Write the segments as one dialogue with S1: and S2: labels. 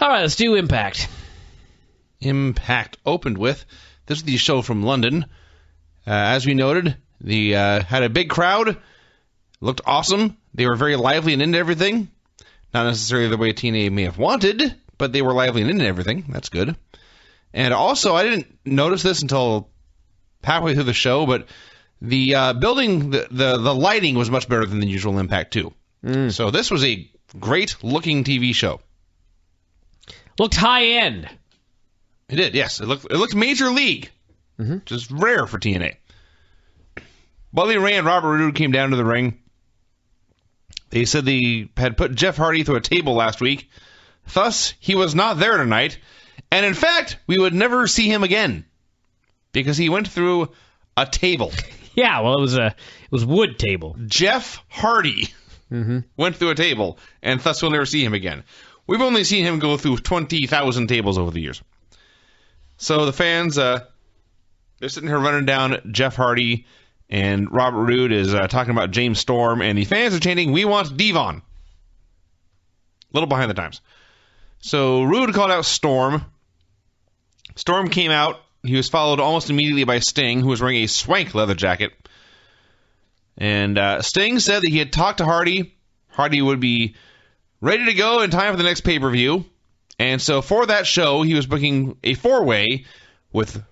S1: All right, let's do Impact.
S2: Impact opened with, this is the show from London. As we noted, the had a big crowd, looked awesome. They were very lively and into everything. Not necessarily the way TNA may have wanted, but they were lively and into everything. That's good. And also, I didn't notice this until halfway through the show, but the building, the lighting was much better than the usual Impact 2. So this was a great-looking TV show.
S1: Looked high-end.
S2: It did, yes. It looked major league, which is rare for TNA. Bully Ray and Robert Roode came down to the ring. They said they had put Jeff Hardy through a table last week. Thus, he was not there tonight. And in fact, we would never see him again because he went through a table.
S1: Yeah, well, it was wood table.
S2: Jeff Hardy went through a table, and thus we'll never see him again. We've only seen him go through 20,000 tables over the years. So the fans, they're sitting here running down Jeff Hardy, and Robert Roode is talking about James Storm, and the fans are chanting, "We want Devon." A little behind the times. So Roode called out Storm. Storm came out. He was followed almost immediately by Sting, who was wearing a swank leather jacket. And Sting said that he had talked to Hardy. Hardy would be ready to go in time for the next pay-per-view. And so for that show, he was booking a four-way with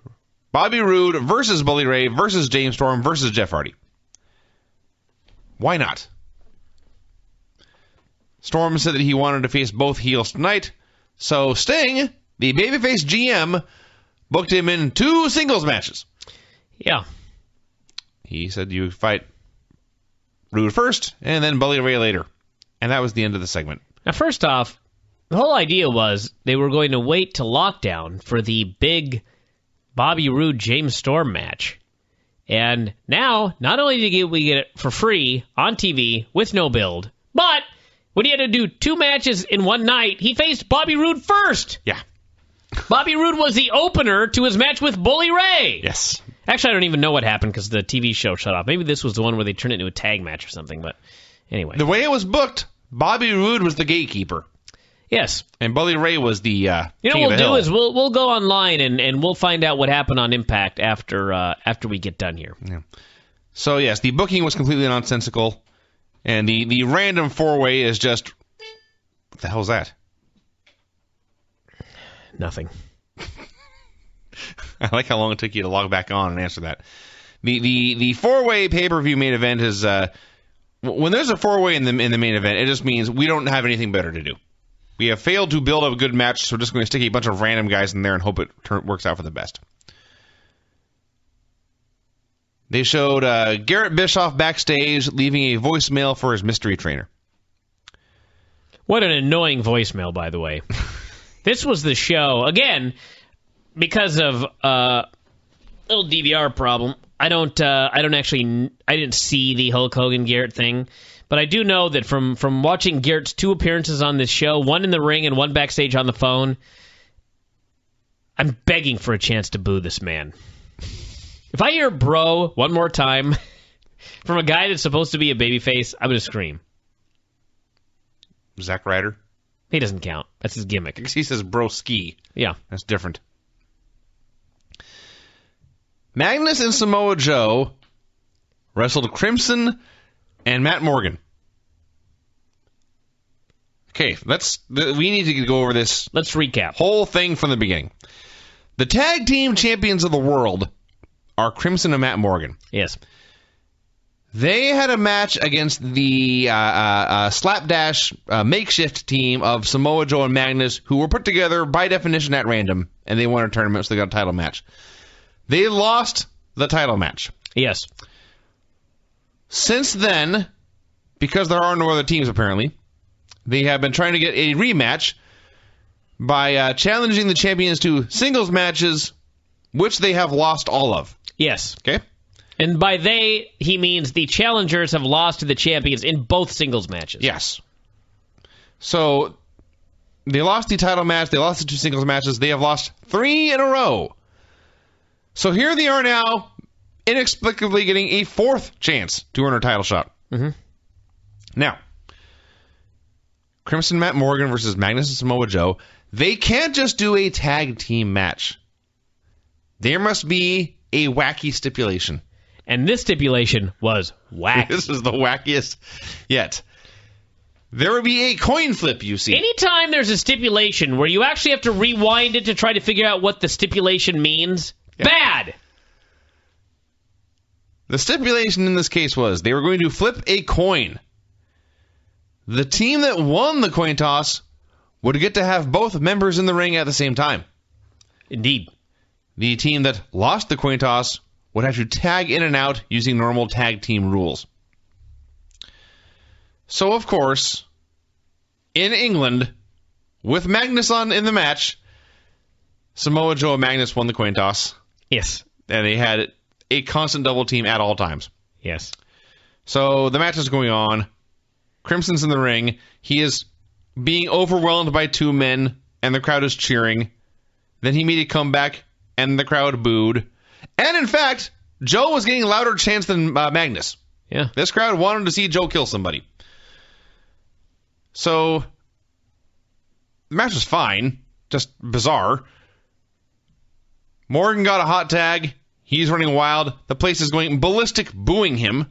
S2: Bobby Roode versus Bully Ray versus James Storm versus Jeff Hardy. Why not? Storm said that he wanted to face both heels tonight. So Sting, the babyface GM, booked him in 2 singles matches.
S1: Yeah.
S2: He said you fight Roode first and then Bully Ray later. And that was the end of the segment.
S1: Now, first off, the whole idea was they were going to wait to lockdown for the big Bobby Roode James Storm match. And now, not only did we get it for free on TV with no build, but when he had to do 2 matches in one night, he faced Bobby Roode first.
S2: Yeah.
S1: Bobby Roode was the opener to his match with Bully Ray.
S2: Yes.
S1: Actually, I don't even know what happened because the TV show shut off. Maybe this was the one where they turned it into a tag match or something, but anyway.
S2: The way it was booked, Bobby Roode was the gatekeeper.
S1: Yes.
S2: And Bully Ray was the
S1: you know
S2: king
S1: what
S2: of the
S1: we'll do
S2: hill.
S1: is we'll go online and we'll find out what happened on Impact after we get done here.
S2: Yeah. So, yes, the booking was completely nonsensical. And the random four-way is just... What the hell's that?
S1: Nothing.
S2: I like how long it took you to log back on and answer that. The four-way pay-per-view main event is... when there's a four-way in the main event, it just means we don't have anything better to do. We have failed to build a good match, so we're just going to stick a bunch of random guys in there and hope it works out for the best. They showed Garrett Bischoff backstage leaving a voicemail for his mystery trainer.
S1: What an annoying voicemail, by the way. This was the show, again, because of a little DVR problem. I didn't see the Hulk Hogan Garrett thing, but I do know that from watching Garrett's 2 appearances on this show, one in the ring and one backstage on the phone, I'm begging for a chance to boo this man. If I hear bro one more time from a guy that's supposed to be a babyface, I'm going to scream.
S2: Zack Ryder?
S1: He doesn't count. That's his gimmick.
S2: Because he says bro ski.
S1: Yeah.
S2: That's different. Magnus and Samoa Joe wrestled Crimson and Matt Morgan. Okay, we need to go over this.
S1: Let's recap.
S2: Whole thing from the beginning. The tag team champions of the world are Crimson and Matt Morgan.
S1: Yes.
S2: They had a match against the slapdash makeshift team of Samoa Joe and Magnus, who were put together by definition at random, and they won a tournament, so they got a title match. They lost the title match.
S1: Yes.
S2: Since then, because there are no other teams apparently, they have been trying to get a rematch by challenging the champions to singles matches, which they have lost all of.
S1: Yes.
S2: Okay?
S1: And by they, he means the challengers have lost to the champions in both singles matches.
S2: Yes. So, they lost the title match, they lost the 2 singles matches, they have lost 3 in a row. So here they are now, inexplicably getting a 4th chance to earn a title shot.
S1: Mm-hmm.
S2: Now, Crimson Matt Morgan versus Magnus and Samoa Joe, they can't just do a tag team match. There must be a wacky stipulation.
S1: And this stipulation was wacky.
S2: This is the wackiest yet. There would be a coin flip, you see.
S1: Anytime there's a stipulation where you actually have to rewind it to try to figure out what the stipulation means, bad!
S2: The stipulation in this case was they were going to flip a coin. The team that won the coin toss would get to have both members in the ring at the same time.
S1: Indeed.
S2: The team that lost the coin toss would have to tag in and out using normal tag team rules. So, of course, in England, with Magnus in the match, Samoa Joe and Magnus won the coin toss.
S1: Yes.
S2: And they had a constant double team at all times.
S1: Yes.
S2: So the match is going on. Crimson's in the ring. He is being overwhelmed by two men, and the crowd is cheering. Then he made a comeback, and the crowd booed. And in fact, Joe was getting louder chants than Magnus.
S1: Yeah.
S2: This crowd wanted to see Joe kill somebody. So the match was fine, just bizarre. Morgan got a hot tag. He's running wild. The place is going ballistic, booing him.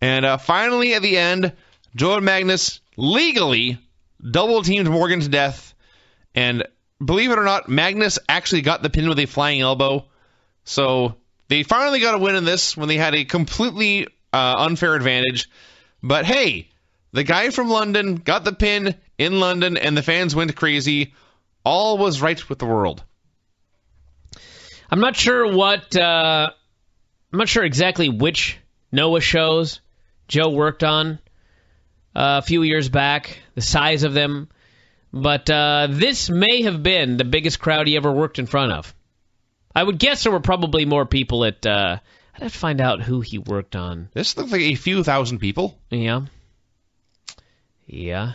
S2: And finally, at the end, Joe and Magnus legally double-teamed Morgan to death. And believe it or not, Magnus actually got the pin with a flying elbow. So they finally got a win in this when they had a completely unfair advantage. But hey, the guy from London got the pin in London, and the fans went crazy. All was right with the world.
S1: I'm not sure exactly which Noah shows Joe worked on a few years back, the size of them, but this may have been the biggest crowd he ever worked in front of. I would guess there were probably more people at, I'd have to find out who he worked on.
S2: This looks like a few thousand people.
S1: Yeah. Yeah.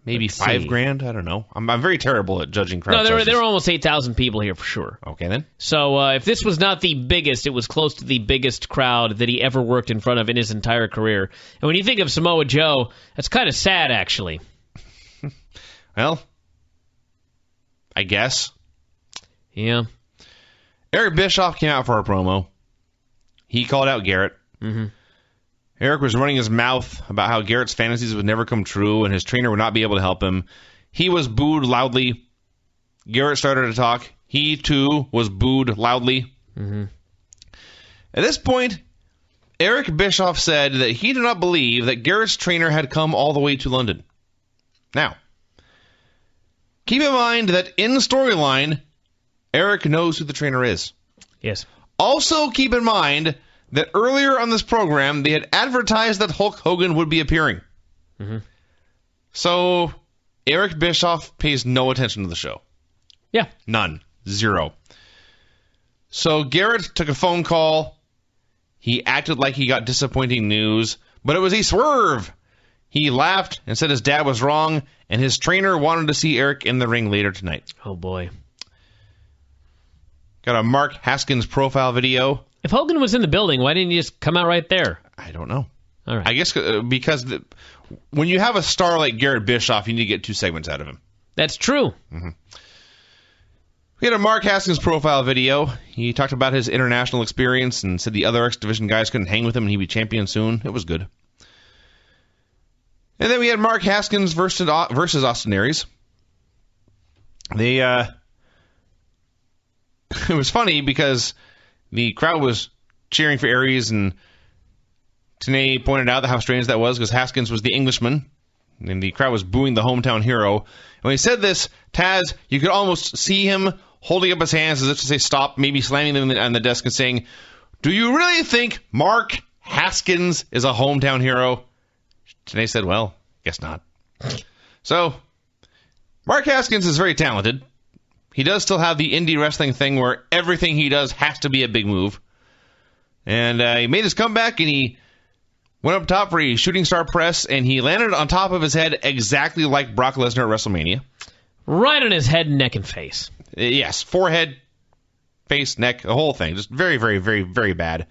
S2: Maybe $5,000. I don't know. I'm very terrible at judging crowd
S1: sizes.
S2: No,
S1: there were almost 8,000 people here for sure.
S2: Okay, then.
S1: So if this was not the biggest, it was close to the biggest crowd that he ever worked in front of in his entire career. And when you think of Samoa Joe, that's kind of sad, actually.
S2: Well, I guess.
S1: Yeah.
S2: Eric Bischoff came out for a promo. He called out Garrett.
S1: Mm-hmm.
S2: Eric was running his mouth about how Garrett's fantasies would never come true and his trainer would not be able to help him. He was booed loudly. Garrett started to talk. He, too, was booed loudly.
S1: Mm-hmm.
S2: At this point, Eric Bischoff said that he did not believe that Garrett's trainer had come all the way to London. Now, keep in mind that in the storyline, Eric knows who the trainer is.
S1: Yes.
S2: Also, keep in mind that earlier on this program, they had advertised that Hulk Hogan would be appearing.
S1: Mm-hmm.
S2: So, Eric Bischoff pays no attention to the show.
S1: Yeah.
S2: None. Zero. So, Garrett took a phone call. He acted like he got disappointing news, but it was a swerve. He laughed and said his dad was wrong, and his trainer wanted to see Eric in the ring later tonight.
S1: Oh, boy.
S2: Got a Mark Haskins profile video.
S1: If Hogan was in the building, why didn't he just come out right there?
S2: I don't know.
S1: All right.
S2: I guess because when you have a star like Garrett Bischoff, you need to get 2 segments out of him.
S1: That's true.
S2: Mm-hmm. We had a Mark Haskins profile video. He talked about his international experience and said the other X Division guys couldn't hang with him and he'd be champion soon. It was good. And then we had Mark Haskins versus Austin Aries. It was funny because the crowd was cheering for Aries, and TNA pointed out how strange that was because Haskins was the Englishman, and the crowd was booing the hometown hero. And when he said this, Taz, you could almost see him holding up his hands as if to say stop, maybe slamming them on the desk and saying, "Do you really think Mark Haskins is a hometown hero?" TNA said, well, guess not. So, Mark Haskins is very talented. He does still have the indie wrestling thing where everything he does has to be a big move. And he made his comeback, and he went up top for a shooting star press, and he landed on top of his head exactly like Brock Lesnar at WrestleMania.
S1: Right on his head, neck, and face.
S2: Yes, forehead, face, neck, the whole thing. Just very, very, very, very bad.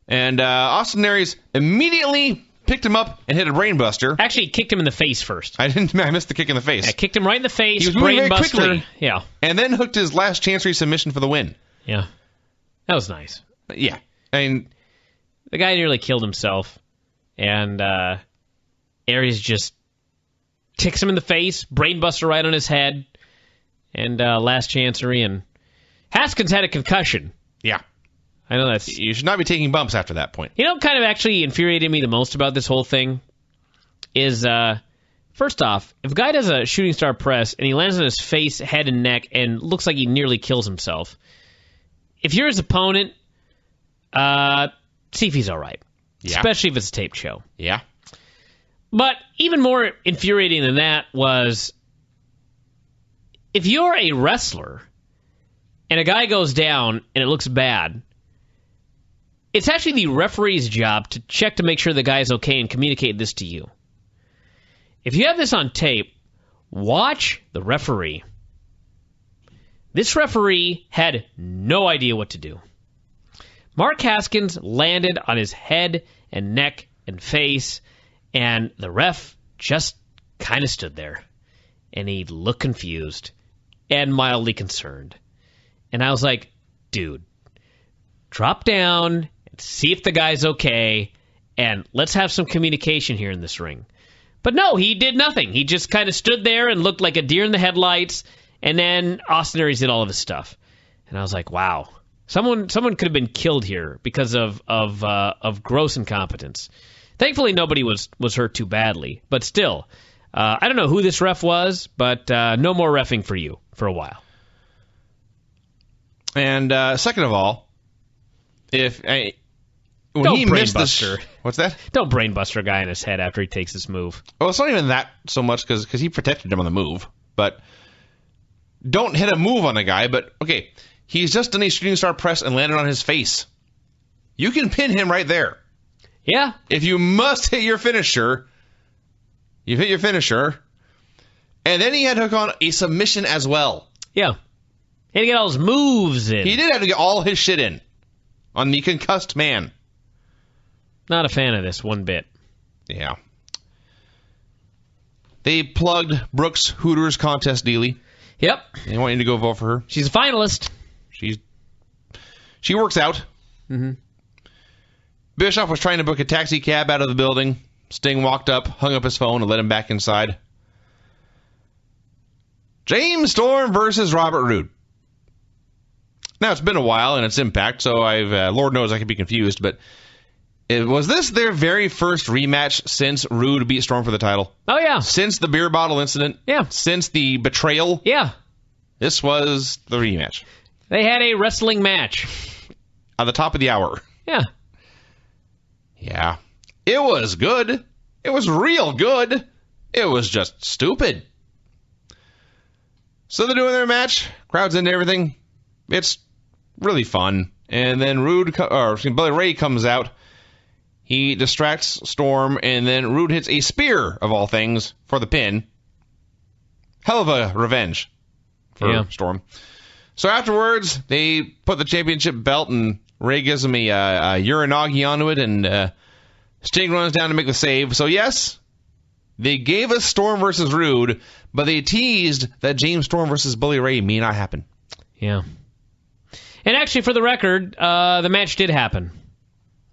S2: And Austin Aries immediately picked him up and hit a brainbuster.
S1: Actually, he kicked him in the face first.
S2: I missed the kick in the face.
S1: I kicked him right in the face.
S2: He was moving very
S1: brainbuster.
S2: quickly.
S1: Yeah.
S2: And then hooked his last chancery submission for the win.
S1: Yeah. That was nice.
S2: Yeah. And
S1: the guy nearly killed himself. And Aries just kicks him in the face, brainbuster right on his head, and last chancery. And Haskins had a concussion.
S2: Yeah.
S1: I know that's...
S2: You should not be taking bumps after that point.
S1: You know what kind of actually infuriated me the most about this whole thing is, first off, if a guy does a shooting star press and he lands on his face, head, and neck and looks like he nearly kills himself, if you're his opponent, see if he's all right.
S2: Yeah.
S1: Especially if it's a taped show.
S2: Yeah.
S1: But even more infuriating than that was if you're a wrestler and a guy goes down and it looks bad, it's actually the referee's job to check to make sure the guy's okay and communicate this to you. If you have this on tape, watch the referee. This referee had no idea what to do. Mark Haskins landed on his head and neck and face, and the ref just kind of stood there. And he looked confused and mildly concerned. And I was like, dude, drop down and see if the guy's okay, and let's have some communication here in this ring. But no, he did nothing. He just kind of stood there and looked like a deer in the headlights, and then Austin Aries did all of his stuff. And I was like, wow. Someone could have been killed here because of gross incompetence. Thankfully, nobody was hurt too badly. But still, I don't know who this ref was, but no more reffing for you for a while.
S2: And second of all, when
S1: Don't
S2: he missed
S1: brainbuster.
S2: What's that?
S1: Don't brainbuster a guy in his head after he takes this move.
S2: Well, it's not even that so much because he protected him on the move. But don't hit a move on a guy. But, okay, he's just done a shooting star press and landed on his face. You can pin him right there.
S1: Yeah.
S2: If you must hit your finisher, you hit your finisher. And then he had to hook on a submission as well.
S1: Yeah. He had to get all his moves in.
S2: He did have to get all his shit in on the concussed man.
S1: Not a fan of this one bit.
S2: Yeah. They plugged Brooks Hooters contest dealie.
S1: Yep.
S2: They want you to go vote for her.
S1: She's a finalist.
S2: She works out.
S1: Mm-hmm.
S2: Bischoff was trying to book a taxi cab out of the building. Sting walked up, hung up his phone, and let him back inside. James Storm versus Robert Roode. Now, it's been a while, and it's Impact, so Lord knows I could be confused, but was this their very first rematch since Roode beat Storm for the title?
S1: Oh, yeah.
S2: Since the beer bottle incident?
S1: Yeah.
S2: Since the betrayal?
S1: Yeah.
S2: This was the rematch.
S1: They had a wrestling match.
S2: At the top of the hour.
S1: Yeah.
S2: Yeah. It was good. It was real good. It was just stupid. So they're doing their match. Crowd's into everything. It's really fun. And then Bully Ray comes out. He distracts Storm, and then Roode hits a spear, of all things, for the pin. Hell of a revenge for Storm. So afterwards, they put the championship belt, and Ray gives him a Uranagi onto it, and Sting runs down to make the save. So yes, they gave us Storm versus Roode, but they teased that James Storm versus Bully Ray may not happen.
S1: Yeah. And actually, for the record, the match did happen.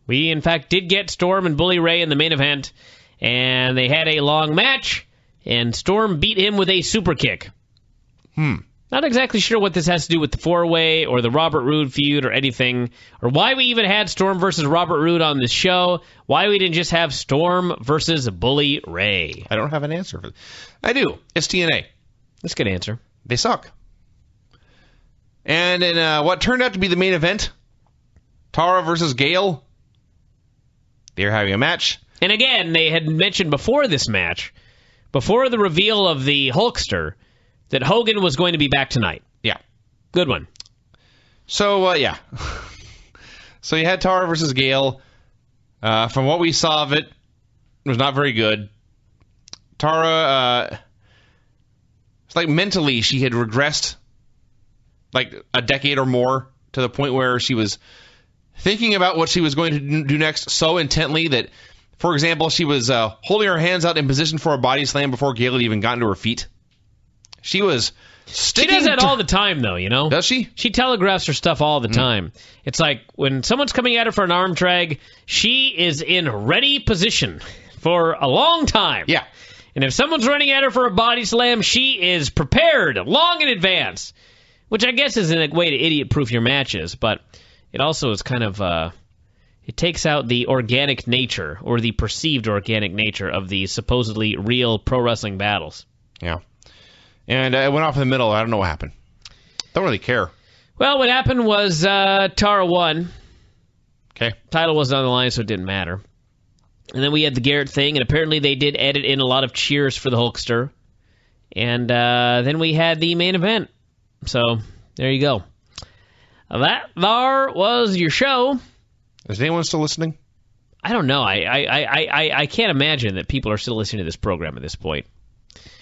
S1: We, in fact, did get Storm and Bully Ray in the main event, and they had a long match, and Storm beat him with a super kick. Not exactly sure what this has to do with the four-way or the Robert Roode feud or anything, or why we even had Storm versus Robert Roode on this show, why we didn't just have Storm versus Bully Ray.
S2: I don't have an answer for that. I do. It's TNA.
S1: That's a good answer.
S2: They suck. And in what turned out to be the main event, Tara versus Gail, they're having a match.
S1: And again, they had mentioned before this match, before the reveal of the Hulkster, that Hogan was going to be back tonight.
S2: Yeah.
S1: Good one.
S2: So, yeah. So you had Tara versus Gail. From what we saw of it was not very good. Tara, it's like mentally she had regressed like a decade or more to the point where she was thinking about what she was going to do next so intently that For example, she was holding her hands out in position for a body slam before Gail had even gotten to her feet. She was sticking.
S1: She does that all the time, though, you know?
S2: Does she?
S1: She telegraphs her stuff all the time. It's like when someone's coming at her for an arm drag, she is in ready position for a long time.
S2: Yeah.
S1: And if someone's running at her for a body slam, she is prepared long in advance, which I guess is a way to idiot-proof your matches, but it also is kind of, it takes out the organic nature, or the perceived organic nature of the supposedly real pro wrestling battles.
S2: Yeah. And it went off in the middle. I don't know what happened. Don't really care.
S1: Well, what happened was Tara won.
S2: Okay.
S1: Title wasn't on the line, so it didn't matter. And then we had the Garrett thing, and apparently they did edit in a lot of cheers for the Hulkster. And then we had the main event. So, there you go. That there was your show.
S2: Is anyone still listening?
S1: I don't know. I can't imagine that people are still listening to this program at this point.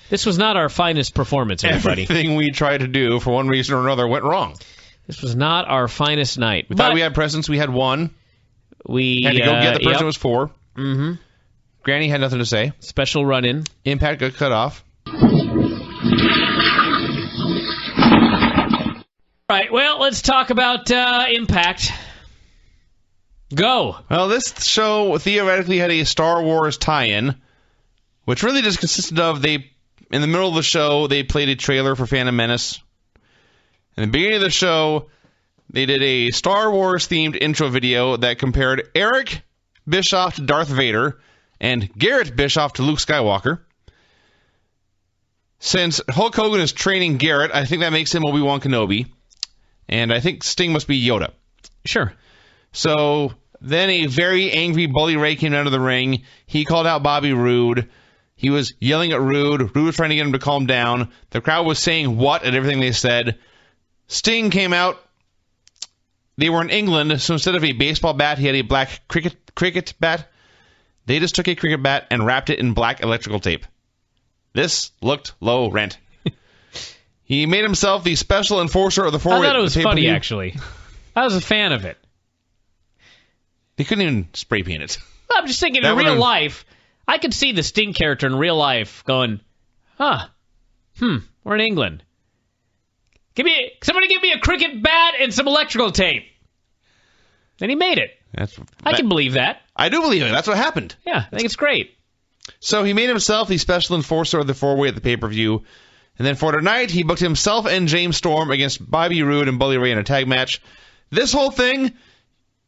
S1: This was not our finest performance, everybody.
S2: Everything we tried to do, for one reason or another, went wrong.
S1: This was not our finest night.
S2: We thought we had presents. We had one.
S1: We
S2: had to go get the person it was for.
S1: Mm-hmm.
S2: Granny had nothing to say.
S1: Special run-in.
S2: Impact got cut off.
S1: Right, well, let's talk about Impact. Go.
S2: Well, this show theoretically had a Star Wars tie-in, which really just consisted of in the middle of the show, they played a trailer for Phantom Menace. In the beginning of the show, they did a Star Wars-themed intro video that compared Eric Bischoff to Darth Vader and Garrett Bischoff to Luke Skywalker. Since Hulk Hogan is training Garrett, I think that makes him Obi-Wan Kenobi. And I think Sting must be Yoda.
S1: Sure.
S2: So then a very angry Bully Ray came out of the ring. He called out Bobby Roode. He was yelling at Roode. Roode was trying to get him to calm down. The crowd was saying what at everything they said. Sting came out. They were in England, so instead of a baseball bat, he had a black cricket bat. They just took a cricket bat and wrapped it in black electrical tape. This looked low rent. He made himself the special enforcer of the four-way.
S1: I thought it was funny, actually. I was a fan of it.
S2: They couldn't even spray paint it.
S1: I'm just thinking, in real life, I could see the Sting character in real life going, we're in England. Somebody give me a cricket bat and some electrical tape. And he made it. I can believe that.
S2: I do believe it. That's what happened.
S1: Yeah, I think it's great.
S2: So he made himself the special enforcer of the four-way at the pay-per-view. And then for tonight, he booked himself and James Storm against Bobby Roode and Bully Ray in a tag match. This whole thing,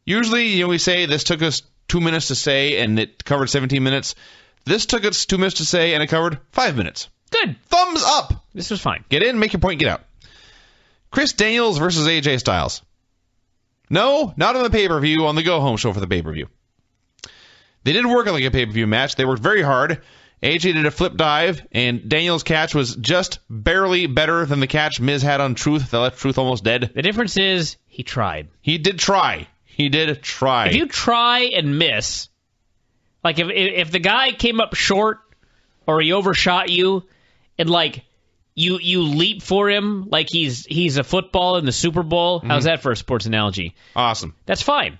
S2: usually we say this took us 2 minutes to say and it covered 17 minutes. This took us 2 minutes to say and it covered 5 minutes.
S1: Good.
S2: Thumbs up.
S1: This was fine.
S2: Get in, make your point, get out. Chris Daniels versus AJ Styles. No, not on the pay-per-view, on the go-home show for the pay-per-view. They did work like a pay-per-view match. They worked very hard. AJ did a flip dive, and Daniels' catch was just barely better than the catch Miz had on Truth that left Truth almost dead.
S1: The difference is he tried.
S2: He did try.
S1: If you try and miss, like if the guy came up short or he overshot you, and like you leap for him like he's a football in the Super Bowl, how's that for a sports analogy?
S2: Awesome.
S1: That's fine.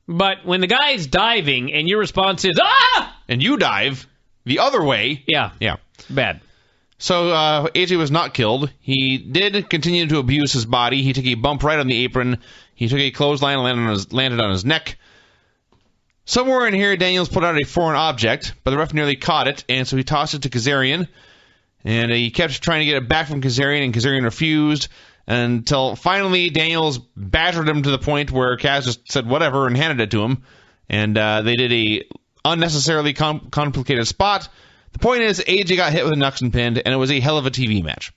S1: But when the guy's diving and your response is, ah!
S2: And you dive the other way.
S1: Yeah. Bad.
S2: So AJ was not killed. He did continue to abuse his body. He took a bump right on the apron. He took a clothesline and landed on his neck. Somewhere in here, Daniels put out a foreign object, but the ref nearly caught it, and so he tossed it to Kazarian. And he kept trying to get it back from Kazarian, and Kazarian refused, until finally Daniels battered him to the point where Kaz just said whatever and handed it to him. And they did a unnecessarily complicated spot. The point is, AJ got hit with a Nux and pinned, and it was a hell of a TV match.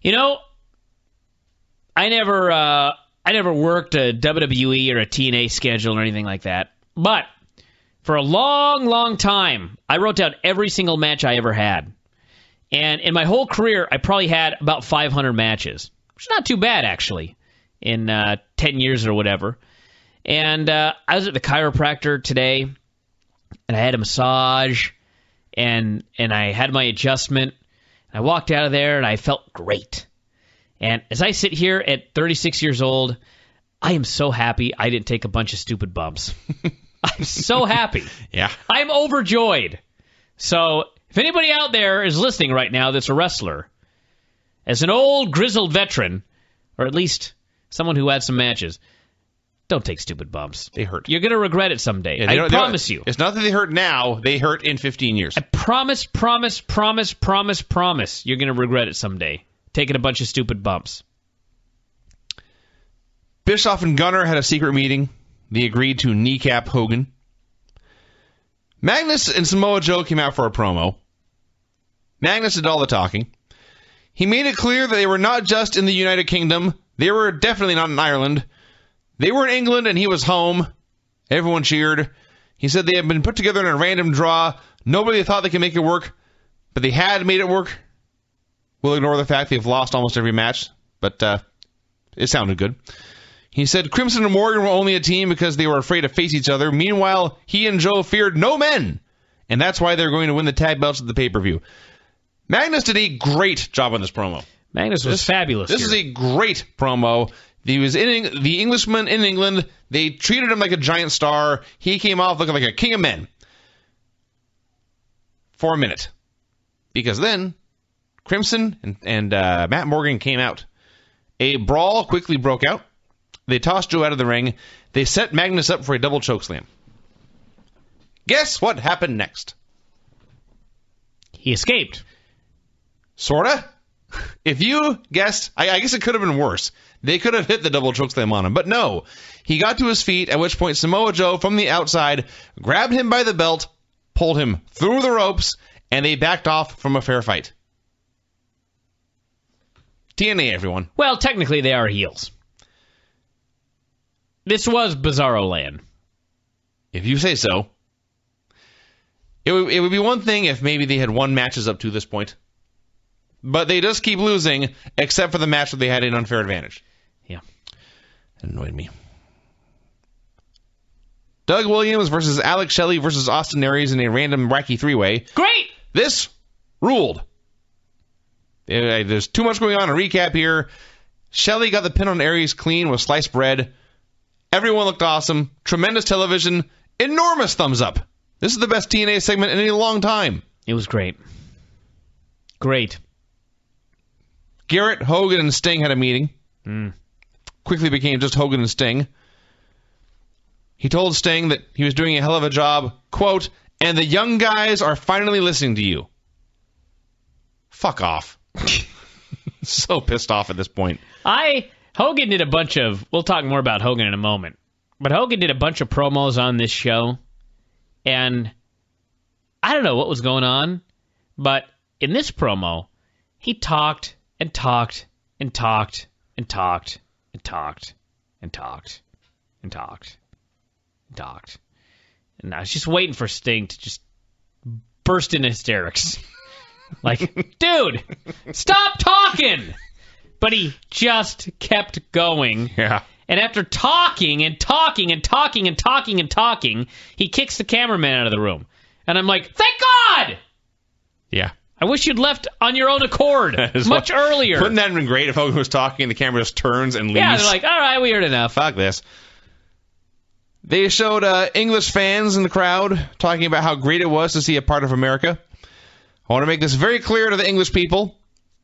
S1: You know, I never worked a WWE or a TNA schedule or anything like that. But for a long, long time, I wrote down every single match I ever had. And in my whole career, I probably had about 500 matches, which is not too bad, actually, in 10 years or whatever. And I was at the chiropractor today, and I had a massage, and I had my adjustment. I walked out of there, and I felt great. And as I sit here at 36 years old, I am so happy I didn't take a bunch of stupid bumps. I'm so happy.
S2: Yeah.
S1: I'm overjoyed. So if anybody out there is listening right now that's a wrestler, as an old grizzled veteran, or at least someone who had some matches, don't take stupid bumps.
S2: They hurt.
S1: You're going to regret it someday.
S2: Yeah,
S1: I promise you.
S2: It's not that they hurt now. They hurt in 15 years.
S1: I promise. You're going to regret it someday. Taking a bunch of stupid bumps.
S2: Bischoff and Gunner had a secret meeting. They agreed to kneecap Hogan. Magnus and Samoa Joe came out for a promo. Magnus did all the talking. He made it clear that they were not just in the United Kingdom. They were definitely not in Ireland. They were in England and he was home. Everyone cheered. He said they had been put together in a random draw. Nobody thought they could make it work, but they had made it work. We'll ignore the fact they've lost almost every match, but it sounded good. He said Crimson and Morgan were only a team because they were afraid to face each other. Meanwhile, he and Joe feared no men, and that's why they're going to win the tag belts at the pay-per-view. Magnus did a great job on this promo.
S1: Magnus was fabulous.
S2: This is a great promo. He was the Englishman in England. They treated him like a giant star. He came off looking like a king of men. For a minute. Because then, Crimson and Matt Morgan came out. A brawl quickly broke out. They tossed Joe out of the ring. They set Magnus up for a double chokeslam. Guess what happened next?
S1: He escaped.
S2: Sorta. If you guessed, I guess it could have been worse. They could have hit the double chokeslam on him, but no. He got to his feet, at which point Samoa Joe, from the outside, grabbed him by the belt, pulled him through the ropes, and they backed off from a fair fight. TNA, everyone.
S1: Well, technically they are heels. This was Bizarro Land.
S2: If you say so. It would be one thing if maybe they had won matches up to this point. But they just keep losing, except for the match that they had an unfair advantage.
S1: Yeah.
S2: It annoyed me. Doug Williams versus Alex Shelley versus Austin Aries in a random wacky three-way.
S1: Great!
S2: This ruled. There's too much going on. A recap here. Shelley got the pin on Aries clean with sliced bread. Everyone looked awesome. Tremendous television. Enormous thumbs up. This is the best TNA segment in a long time.
S1: It was great. Great.
S2: Garrett, Hogan, and Sting had a meeting. Quickly became just Hogan and Sting. He told Sting that he was doing a hell of a job, quote, and the young guys are finally listening to you. Fuck off. So pissed off at this point.
S1: Hogan did a bunch of, we'll talk more about Hogan in a moment, but Hogan did a bunch of promos on this show, and I don't know what was going on, but in this promo, he talked and talked and talked and talked and talked and talked and talked and talked. And I was just waiting for Sting to just burst into hysterics. Like, dude, stop talking! But he just kept going.
S2: Yeah.
S1: And after talking and talking and talking and talking and talking, he kicks the cameraman out of the room. And I'm like, thank God!
S2: Yeah.
S1: I wish you'd left on your own accord much earlier.
S2: Wouldn't that have been great if Hogan was talking and the camera just turns and leaves?
S1: Yeah, they're like, all right, we heard enough.
S2: Fuck this. They showed English fans in the crowd talking about how great it was to see a part of America. I want to make this very clear to the English people.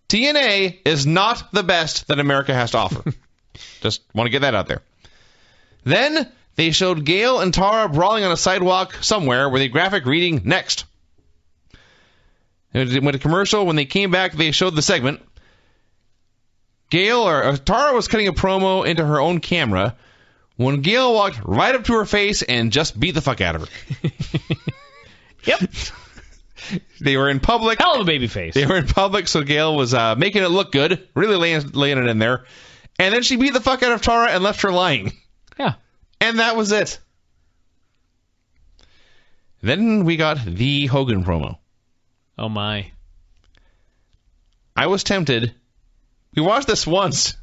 S2: TNA is not the best that America has to offer. Just want to get that out there. Then they showed Gail and Tara brawling on a sidewalk somewhere with a graphic reading next. It went to commercial. When they came back, they showed the segment. Tara was cutting a promo into her own camera when Gail walked right up to her face and just beat the fuck out of her.
S1: Yep.
S2: They were in public.
S1: Hell of a baby face.
S2: They were in public, so Gail was making it look good, really laying it in there. And then she beat the fuck out of Tara and left her lying.
S1: Yeah.
S2: And that was it. Then we got the Hogan promo.
S1: Oh, my.
S2: I was tempted. We watched this once.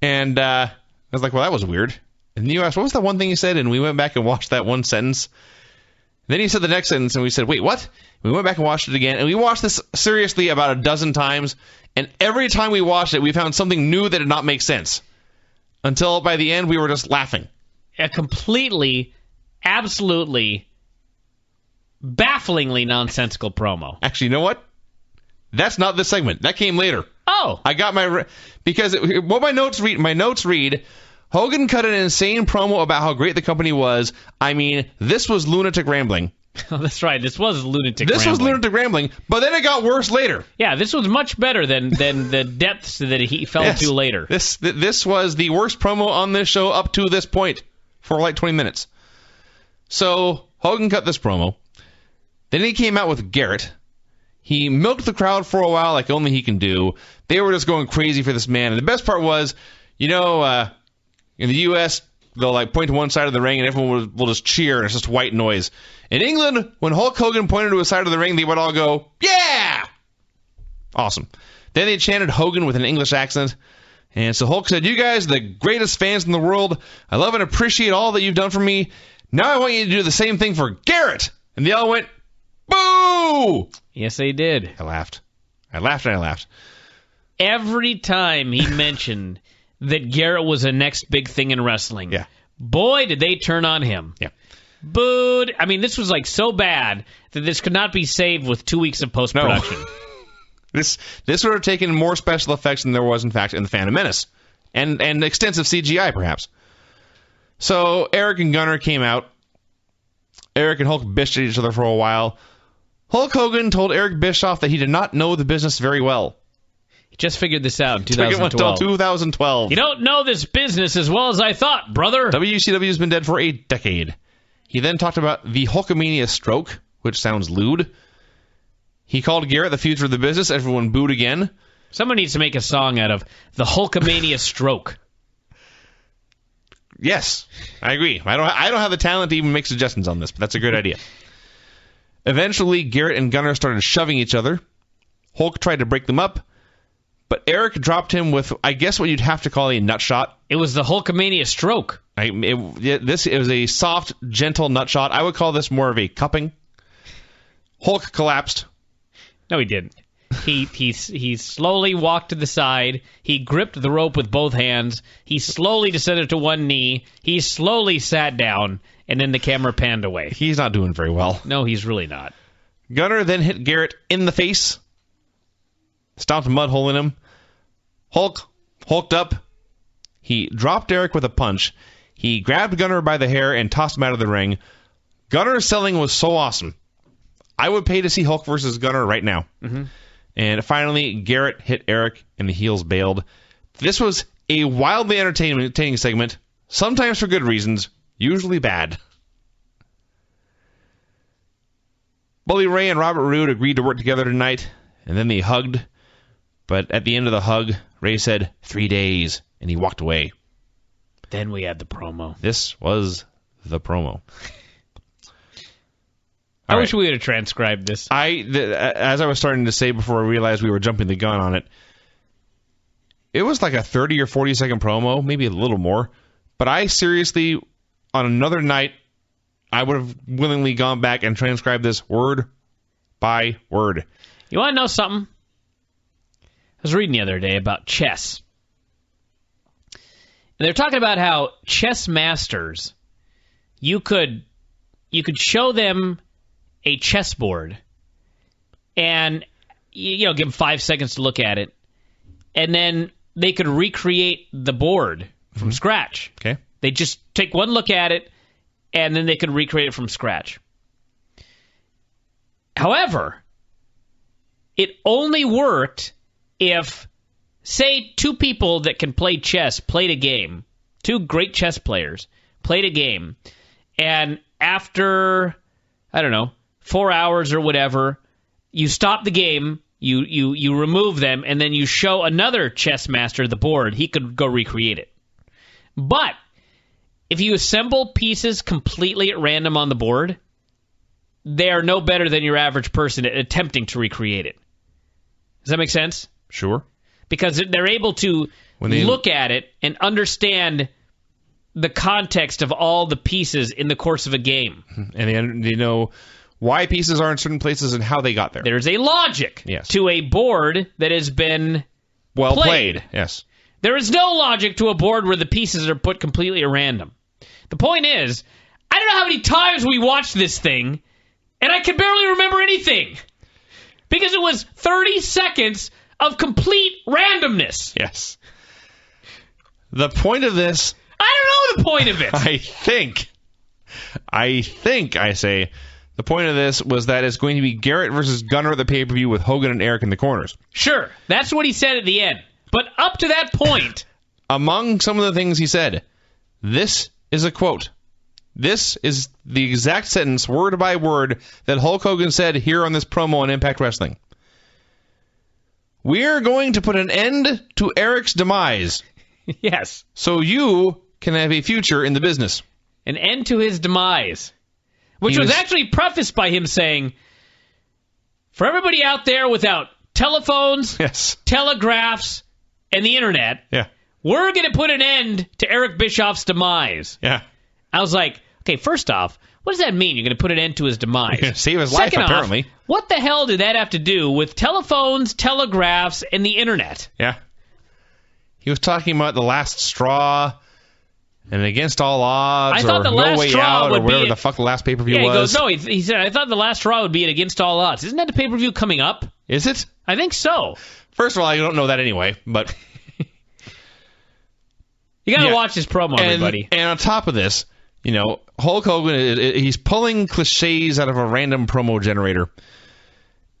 S2: And I was like, well, that was weird. And you asked, what was that one thing he said? And we went back and watched that one sentence. Then he said the next sentence, and we said, wait, what? We went back and watched it again, and we watched this seriously about a dozen times, and every time we watched it, we found something new that did not make sense. Until by the end, we were just laughing.
S1: Completely absolutely bafflingly nonsensical promo.
S2: Actually, you know what? That's not this segment. That came later.
S1: Oh.
S2: I got what my notes read, Hogan cut an insane promo about how great the company was. I mean, this was lunatic rambling.
S1: Oh, that's right. This was lunatic
S2: rambling, but then it got worse later.
S1: Yeah, this was much better than the depths that he fell to later.
S2: This was the worst promo on this show up to this point for like 20 minutes. So Hogan cut this promo. Then he came out with Garrett. He milked the crowd for a while like only he can do. They were just going crazy for this man. And the best part was, in the U.S., they'll like point to one side of the ring and everyone will just cheer and it's just white noise. In England, when Hulk Hogan pointed to a side of the ring, they would all go, yeah! Awesome. Then they chanted Hogan with an English accent. And so Hulk said, you guys are the greatest fans in the world. I love and appreciate all that you've done for me. Now I want you to do the same thing for Garrett. And they all went, boo!
S1: Yes, they did.
S2: I laughed. I laughed.
S1: Every time he mentioned that Garrett was the next big thing in wrestling, boy, did they turn on him.
S2: Yeah.
S1: Booed. I mean, this was like so bad that this could not be saved with 2 weeks of post-production.
S2: No. This would have taken more special effects than there was, in fact, in The Phantom Menace. And extensive CGI, perhaps. So Eric and Gunner came out. Eric and Hulk bitched at each other for a while. Hulk Hogan told Eric Bischoff that he did not know the business very well.
S1: He just figured this out in
S2: 2012. Until 2012.
S1: You don't know this business as well as I thought, brother.
S2: WCW's been dead for a decade. He then talked about the Hulkamania stroke, which sounds lewd. He called Garrett the future of the business. Everyone booed again.
S1: Someone needs to make a song out of the Hulkamania stroke.
S2: Yes, I agree. I don't have the talent to even make suggestions on this, but that's a great idea. Eventually, Garrett and Gunner started shoving each other. Hulk tried to break them up, but Eric dropped him with, I guess, what you'd have to call a nut shot.
S1: It was the Hulkamania stroke.
S2: It was a soft, gentle nut shot. I would call this more of a cupping. Hulk collapsed.
S1: No, he didn't. He slowly walked to the side. He gripped the rope with both hands. He slowly descended to one knee. He slowly sat down, and then the camera panned away.
S2: He's not doing very well.
S1: No, he's really not.
S2: Gunner then hit Garrett in the face. Stomped a mud hole in him. Hulk hulked up. He dropped Eric with a punch. He grabbed Gunner by the hair and tossed him out of the ring. Gunner's selling was so awesome. I would pay to see Hulk versus Gunner right now.
S1: Mm-hmm.
S2: And finally, Garrett hit Eric, and the heels bailed. This was a wildly entertaining segment, sometimes for good reasons, usually bad. Bully Ray and Robert Roode agreed to work together tonight, and then they hugged. But at the end of the hug, Ray said, 3 days, and he walked away.
S1: Then we had the promo.
S2: This was the promo.
S1: I wish we would have transcribed this.
S2: As I was starting to say before I realized we were jumping the gun on it, it was like a 30 or 40 second promo, maybe a little more. But I seriously, on another night, I would have willingly gone back and transcribed this word by word.
S1: You want to know something? I was reading the other day about chess. And they're talking about how chess masters, you could show them a chessboard and give them 5 seconds to look at it, and then they could recreate the board from scratch.
S2: Okay.
S1: They just take one look at it, and then they could recreate it from scratch. However, it only worked if, say, two people that can play chess played a game, two great chess players played a game, and after, 4 hours or whatever, you stop the game, you remove them, and then you show another chess master the board. He could go recreate it. But if you assemble pieces completely at random on the board, they are no better than your average person at attempting to recreate it. Does that make sense?
S2: Sure.
S1: Because they're able to look at it and understand the context of all the pieces in the course of a game.
S2: And they know why pieces are in certain places and how they got there.
S1: There's a logic to a board that has been
S2: well played. Yes.
S1: There is no logic to a board where the pieces are put completely at random. The point is, I don't know how many times we watched this thing, and I can barely remember anything. Because it was 30 seconds of complete randomness.
S2: Yes. The point of this...
S1: I don't know the point of it.
S2: I say, the point of this was that it's going to be Garrett versus Gunner at the pay-per-view with Hogan and Eric in the corners.
S1: Sure, that's what he said at the end. But up to that point...
S2: Among some of the things he said, this is a quote. This is the exact sentence, word by word, that Hulk Hogan said here on this promo on Impact Wrestling. We're going to put an end to Eric's demise.
S1: Yes.
S2: So you can have a future in the business.
S1: An end to his demise. Which was actually prefaced by him saying, for everybody out there without telephones,
S2: yes,
S1: telegraphs, and the internet,
S2: yeah,
S1: we're going to put an end to Eric Bischoff's demise.
S2: Yeah.
S1: I was like, okay, first off, what does that mean? You're going to put an end to his demise?
S2: You're going to save his life, apparently.
S1: Off, what the hell did that have to do with telephones, telegraphs, and the internet?
S2: Yeah. He was talking about the last straw and against all odds,
S1: I thought the
S2: no
S1: last
S2: way
S1: straw
S2: out,
S1: would
S2: or whatever
S1: be
S2: the fuck the last pay-per-view
S1: He
S2: was.
S1: goes, no, he said, I thought the last straw would be at against all odds. Isn't that the pay-per-view coming up?
S2: Is it?
S1: I think so.
S2: First of all, I don't know that anyway, but...
S1: You got to watch this promo, everybody.
S2: And on top of this, you know, Hulk Hogan, he's pulling cliches out of a random promo generator.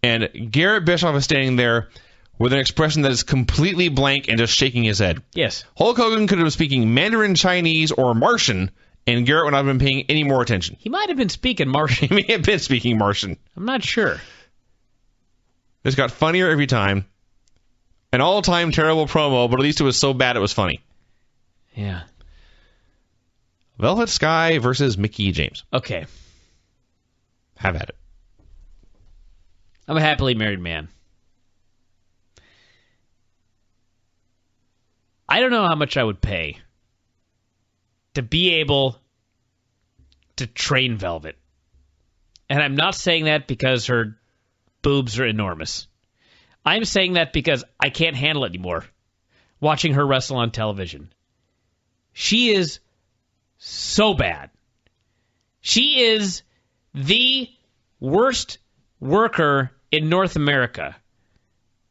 S2: And Garrett Bischoff is standing there with an expression that is completely blank and just shaking his head.
S1: Yes.
S2: Hulk Hogan could have been speaking Mandarin Chinese or Martian, and Garrett would not have been paying any more attention.
S1: He might have been speaking Martian.
S2: He may have been speaking Martian.
S1: I'm not sure.
S2: It's got funnier every time. An all-time terrible promo, but at least it was so bad it was funny.
S1: Yeah.
S2: Velvet Sky versus Mickie James.
S1: Okay.
S2: Have at it.
S1: I'm a happily married man. I don't know how much I would pay to be able to train Velvet. And I'm not saying that because her boobs are enormous. I'm saying that because I can't handle it anymore watching her wrestle on television. She is so bad. She is the worst worker in North America.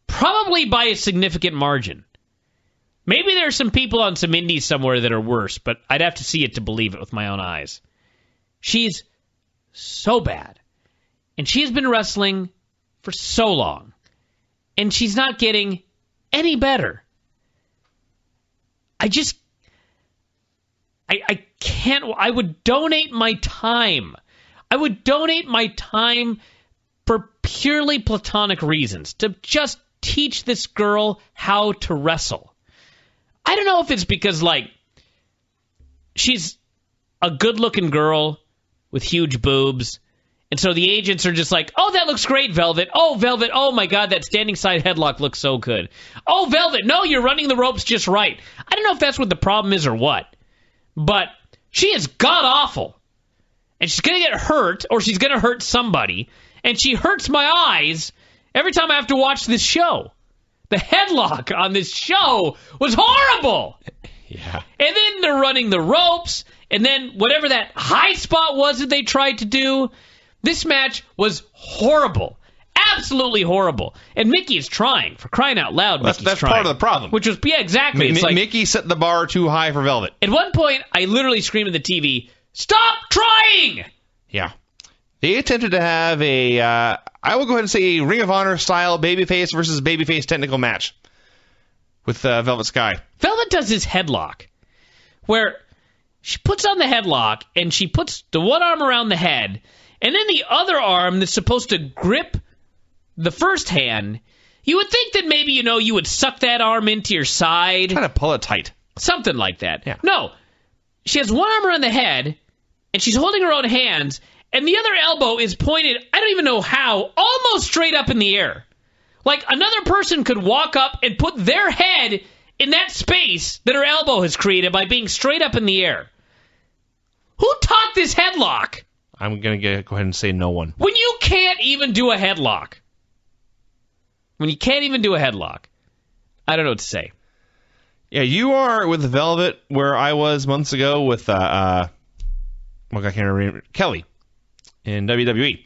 S1: Probably by a significant margin. Maybe there's some people on some indies somewhere that are worse, but I'd have to see it to believe it with my own eyes. She's so bad. And she's been wrestling for so long. And she's not getting any better. I can't. I would donate my time. I would donate my time for purely platonic reasons to just teach this girl how to wrestle. I don't know if it's because, like, she's a good-looking girl with huge boobs, and so the agents are just like, oh, that looks great, Velvet. Oh, Velvet, oh, my God, that standing side headlock looks so good. Oh, Velvet, no, you're running the ropes just right. I don't know if that's what the problem is or what, but she is god-awful, and she's going to get hurt, or she's going to hurt somebody, and she hurts my eyes every time I have to watch this show. The headlock on this show was horrible.
S2: Yeah.
S1: And then they're running the ropes, and then whatever that high spot was that they tried to do, this match was horrible. Absolutely horrible. And Mickie is trying, for crying out loud.
S2: That's part of the problem.
S1: Which was, yeah, exactly. It's like,
S2: Mickie set the bar too high for Velvet.
S1: At one point, I literally screamed at the TV, stop trying!
S2: Yeah. They attempted to have a, I will go ahead and say a Ring of Honor style babyface versus babyface technical match with Velvet Sky.
S1: Velvet does this headlock where she puts on the headlock and she puts the one arm around the head and then the other arm that's supposed to grip the first hand. You would think that maybe, you would suck that arm into your side.
S2: Trying to pull it tight.
S1: Something like that.
S2: Yeah.
S1: No. She has one arm around the head and she's holding her own hands. And the other elbow is pointed, I don't even know how, almost straight up in the air. Like another person could walk up and put their head in that space that her elbow has created by being straight up in the air. Who taught this headlock?
S2: I'm going to go ahead and say no one.
S1: When you can't even do a headlock. When you can't even do a headlock. I don't know what to say.
S2: Yeah, you are with Velvet where I was months ago with... I can't remember, Kelly in WWE.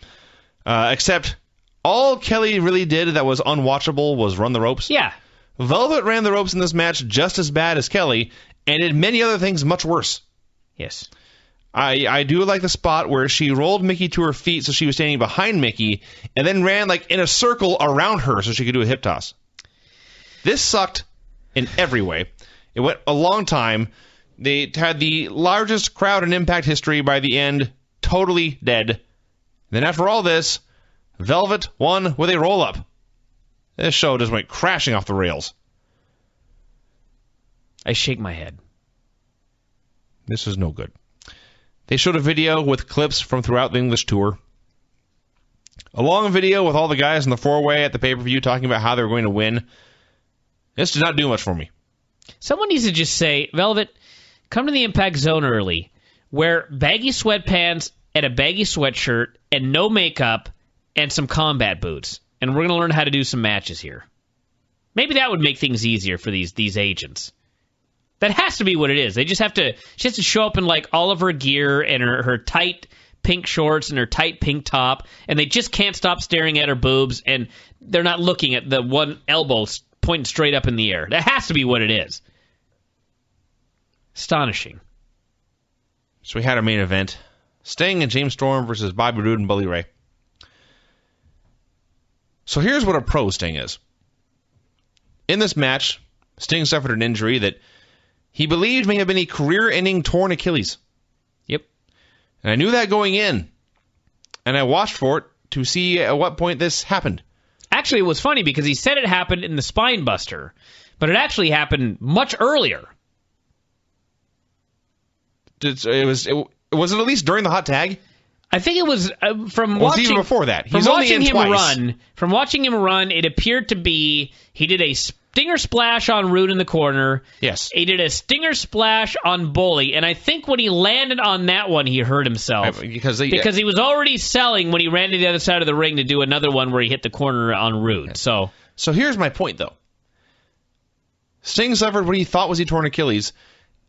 S2: Except all Kelly really did that was unwatchable was run the ropes.
S1: Yeah.
S2: Velvet ran the ropes in this match just as bad as Kelly, and did many other things much worse.
S1: Yes.
S2: I do like the spot where she rolled Mickey to her feet so she was standing behind Mickey, and then ran like in a circle around her so she could do a hip toss. This sucked in every way. It went a long time. They had the largest crowd in Impact history by the end, totally dead. Then after all this, Velvet won with a roll-up. This show just went crashing off the rails.
S1: I shake my head.
S2: This is no good. They showed a video with clips from throughout the English tour. A long video with all the guys in the four-way at the pay-per-view talking about how they were going to win. This did not do much for me.
S1: Someone needs to just say, Velvet, come to the Impact Zone early, wear baggy sweatpants and a baggy sweatshirt and no makeup and some combat boots. And we're going to learn how to do some matches here. Maybe that would make things easier for these agents. That has to be what it is. She has to show up in like all of her gear and her tight pink shorts and her tight pink top, and they just can't stop staring at her boobs, and they're not looking at the one elbow pointing straight up in the air. That has to be what it is. Astonishing.
S2: So we had our main event. Sting and James Storm versus Bobby Roode and Bully Ray. So here's what a pro Sting is. In this match, Sting suffered an injury that he believed may have been a career-ending torn Achilles.
S1: Yep.
S2: And I knew that going in. And I watched for it to see at what point this happened.
S1: Actually, it was funny because he said it happened in the Spine Buster, but it actually happened much earlier.
S2: Was it at least during the hot tag?
S1: I think it was from watching.
S2: It was even before that. He's
S1: from
S2: only
S1: watching
S2: in
S1: him
S2: twice.
S1: From watching him run, it appeared to be he did a stinger splash on Roode in the corner.
S2: Yes.
S1: He did a stinger splash on Bully, and I think when he landed on that one, he hurt himself
S2: because
S1: he was already selling when he ran to the other side of the ring to do another one where he hit the corner on Roode. So
S2: here's my point, though. Sting suffered what he thought was a torn Achilles,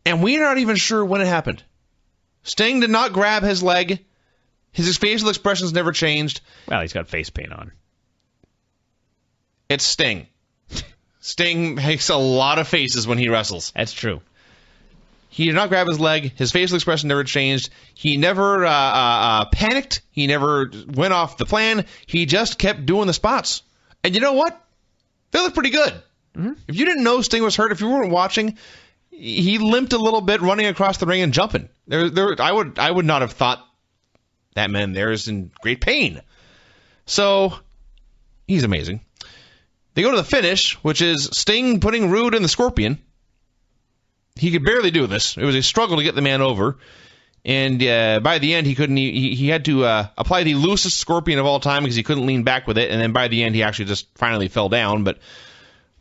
S2: and we're not even sure when it happened. Sting did not grab his leg. His facial expressions never changed.
S1: Well, he's got face paint on.
S2: It's Sting. Sting makes a lot of faces when he wrestles.
S1: That's true.
S2: He did not grab his leg. His facial expression never changed. He never panicked. He never went off the plan. He just kept doing the spots. And you know what? They look pretty good. Mm-hmm. If you didn't know Sting was hurt, if you weren't watching, he limped a little bit running across the ring and jumping. I would not have thought that man there is in great pain. So, he's amazing. They go to the finish, which is Sting putting Roode in the Scorpion. He could barely do this. It was a struggle to get the man over. And by the end, he couldn't. He had to apply the loosest Scorpion of all time because he couldn't lean back with it. And then by the end, he actually just finally fell down. But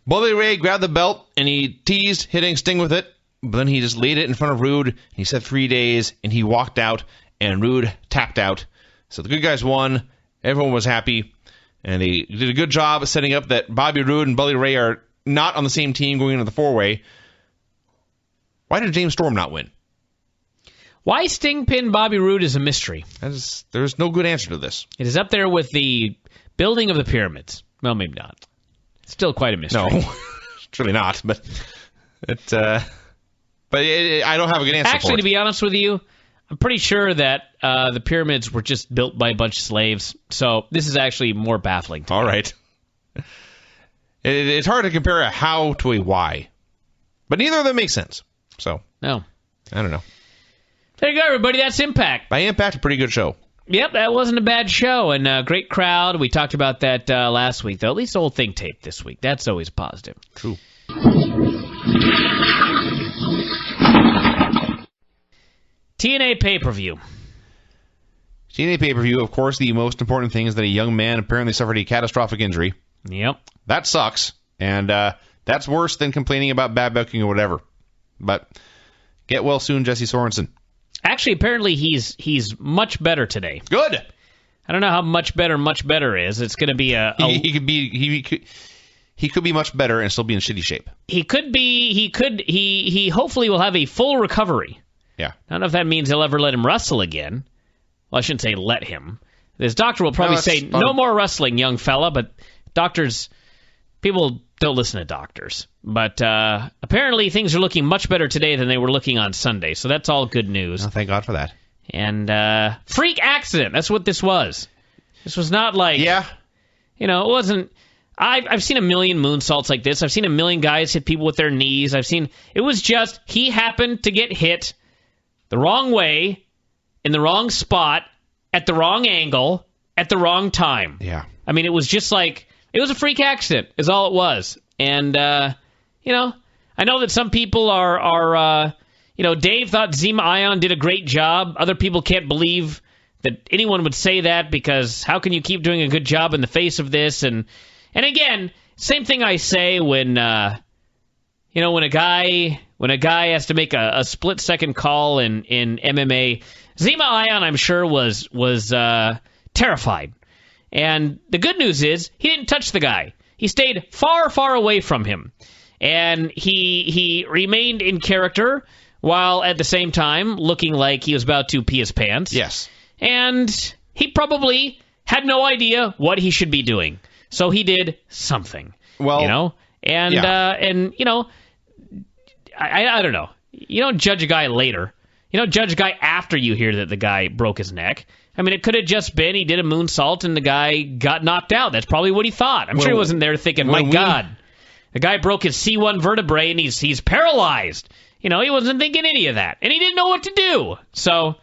S2: Bully Ray grabbed the belt and he teased hitting Sting with it. But then he just laid it in front of Roode. He said 3 days, and he walked out, and Roode tapped out. So the good guys won. Everyone was happy. And they did a good job of setting up that Bobby Roode and Bully Ray are not on the same team going into the four-way. Why did James Storm not win?
S1: Why Sting pinned Bobby Roode is a mystery.
S2: There's no good answer to this.
S1: It is up there with the building of the pyramids. Well, maybe not. It's still quite a mystery.
S2: No, it's really not. But I don't have a good answer
S1: Actually,
S2: for it.
S1: to be honest with you, I'm pretty sure that the pyramids were just built by a bunch of slaves. So this is actually more baffling to me.
S2: All right. It's hard to compare a how to a why. But neither of them make sense. So,
S1: no.
S2: I don't know.
S1: There you go, everybody. That's Impact.
S2: By Impact, a pretty good show.
S1: Yep, that wasn't a bad show. And great crowd. We talked about that last week, though. At least the whole thing taped this week. That's always positive.
S2: True.
S1: TNA pay-per-view.
S2: TNA pay-per-view, of course, the most important thing is that a young man apparently suffered a catastrophic injury.
S1: Yep.
S2: That sucks, and that's worse than complaining about bad booking or whatever. But get well soon, Jesse Sorensen.
S1: Actually, apparently he's much better today.
S2: Good.
S1: I don't know how much better is. It's going to be
S2: he could be much better and still be in shitty shape.
S1: He hopefully will have a full recovery.
S2: Yeah.
S1: I don't know if that means they'll ever let him wrestle again. Well, I shouldn't say let him. His doctor will probably say, no more wrestling, young fella, but people don't listen to doctors. But apparently things are looking much better today than they were looking on Sunday, so that's all good news.
S2: Oh, thank God for that.
S1: And freak accident, that's what this was. This was not like...
S2: Yeah.
S1: It wasn't... I've seen a million moonsaults like this. I've seen a million guys hit people with their knees. It was just, he happened to get hit the wrong way, in the wrong spot, at the wrong angle, at the wrong time.
S2: Yeah.
S1: I mean, it was just like, it was a freak accident, is all it was. And, I know that some people are Dave thought Zima Ion did a great job. Other people can't believe that anyone would say that, because how can you keep doing a good job in the face of this? And again, same thing I say when when a guy has to make a split-second call in MMA. Zima Ion, I'm sure, was terrified. And the good news is he didn't touch the guy. He stayed far, far away from him. And he remained in character while at the same time looking like he was about to pee his pants.
S2: Yes. And
S1: he probably had no idea what he should be doing. So he did something.
S2: Well,
S1: I don't know. You don't judge a guy later. You don't judge a guy after you hear that the guy broke his neck. I mean, it could have just been he did a moonsault and the guy got knocked out. That's probably what he thought. I'm sure he wasn't there thinking, my God, the guy broke his C1 vertebrae and he's paralyzed. He wasn't thinking any of that. And he didn't know what to do. So,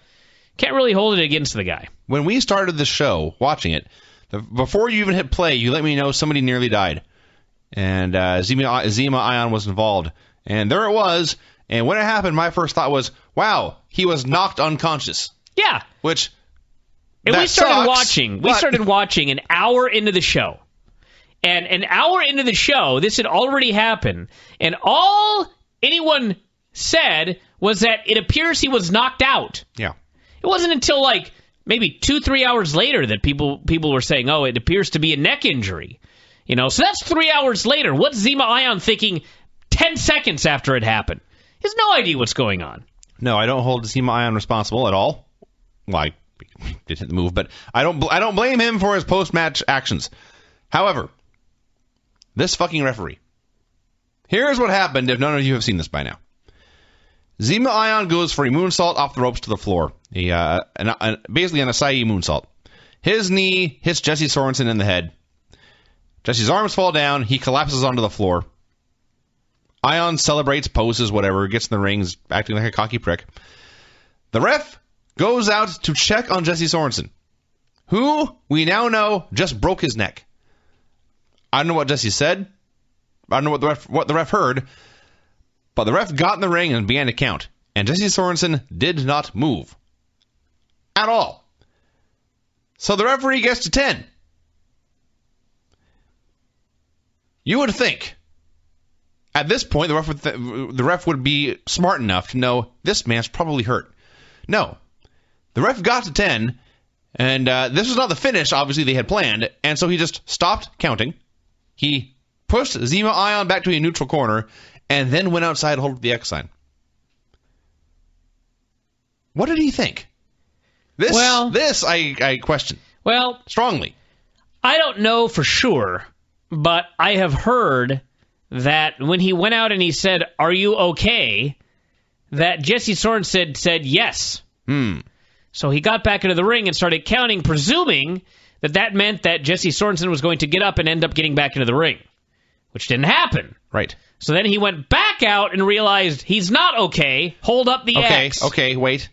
S1: can't really hold it against the guy.
S2: When we started the show, watching it, before you even hit play, you let me know somebody nearly died. And Zima Ion was involved. And there it was. And when it happened, my first thought was, wow, he was knocked unconscious.
S1: Yeah.
S2: Which,
S1: and we started watching an hour into the show. And an hour into the show, this had already happened. And all anyone said was that it appears he was knocked out.
S2: Yeah.
S1: It wasn't until maybe 2-3 hours later that people were saying, oh, it appears to be a neck injury. So that's 3 hours later. What's Zima Ion thinking 10 seconds after it happened? He has no idea what's going on.
S2: No, I don't hold Zima Ion responsible at all. Well, I did hit the move, but I don't blame him for his post-match actions. However, this fucking referee. Here's what happened if none of you have seen this by now. Zima Ion goes for a moonsault off the ropes to the floor. Basically an acai moonsault. His knee hits Jesse Sorensen in the head. Jesse's arms fall down. He collapses onto the floor. Ion celebrates, poses, whatever, gets in the rings, acting like a cocky prick. The ref goes out to check on Jesse Sorensen, who we now know just broke his neck. I don't know what Jesse said. I don't know what the ref heard. But the ref got in the ring and began to count. And Jesse Sorensen did not move. At all. So the referee gets to 10. You would think, at this point, the ref would be smart enough to know this man's probably hurt. No. The ref got to 10, and this was not the finish, obviously, they had planned, and so he just stopped counting. He pushed Zima Ion back to a neutral corner, and then went outside to hold up the X sign. What did he think? This I question.
S1: Well,
S2: strongly.
S1: I don't know for sure, but I have heard that when he went out and he said, "Are you okay?" that Jesse Sorensen said yes. So he got back into the ring and started counting, presuming that meant that Jesse Sorensen was going to get up and end up getting back into the ring, which didn't happen.
S2: Right.
S1: So then he went back out and realized he's not okay. Hold up the X.
S2: Okay, wait.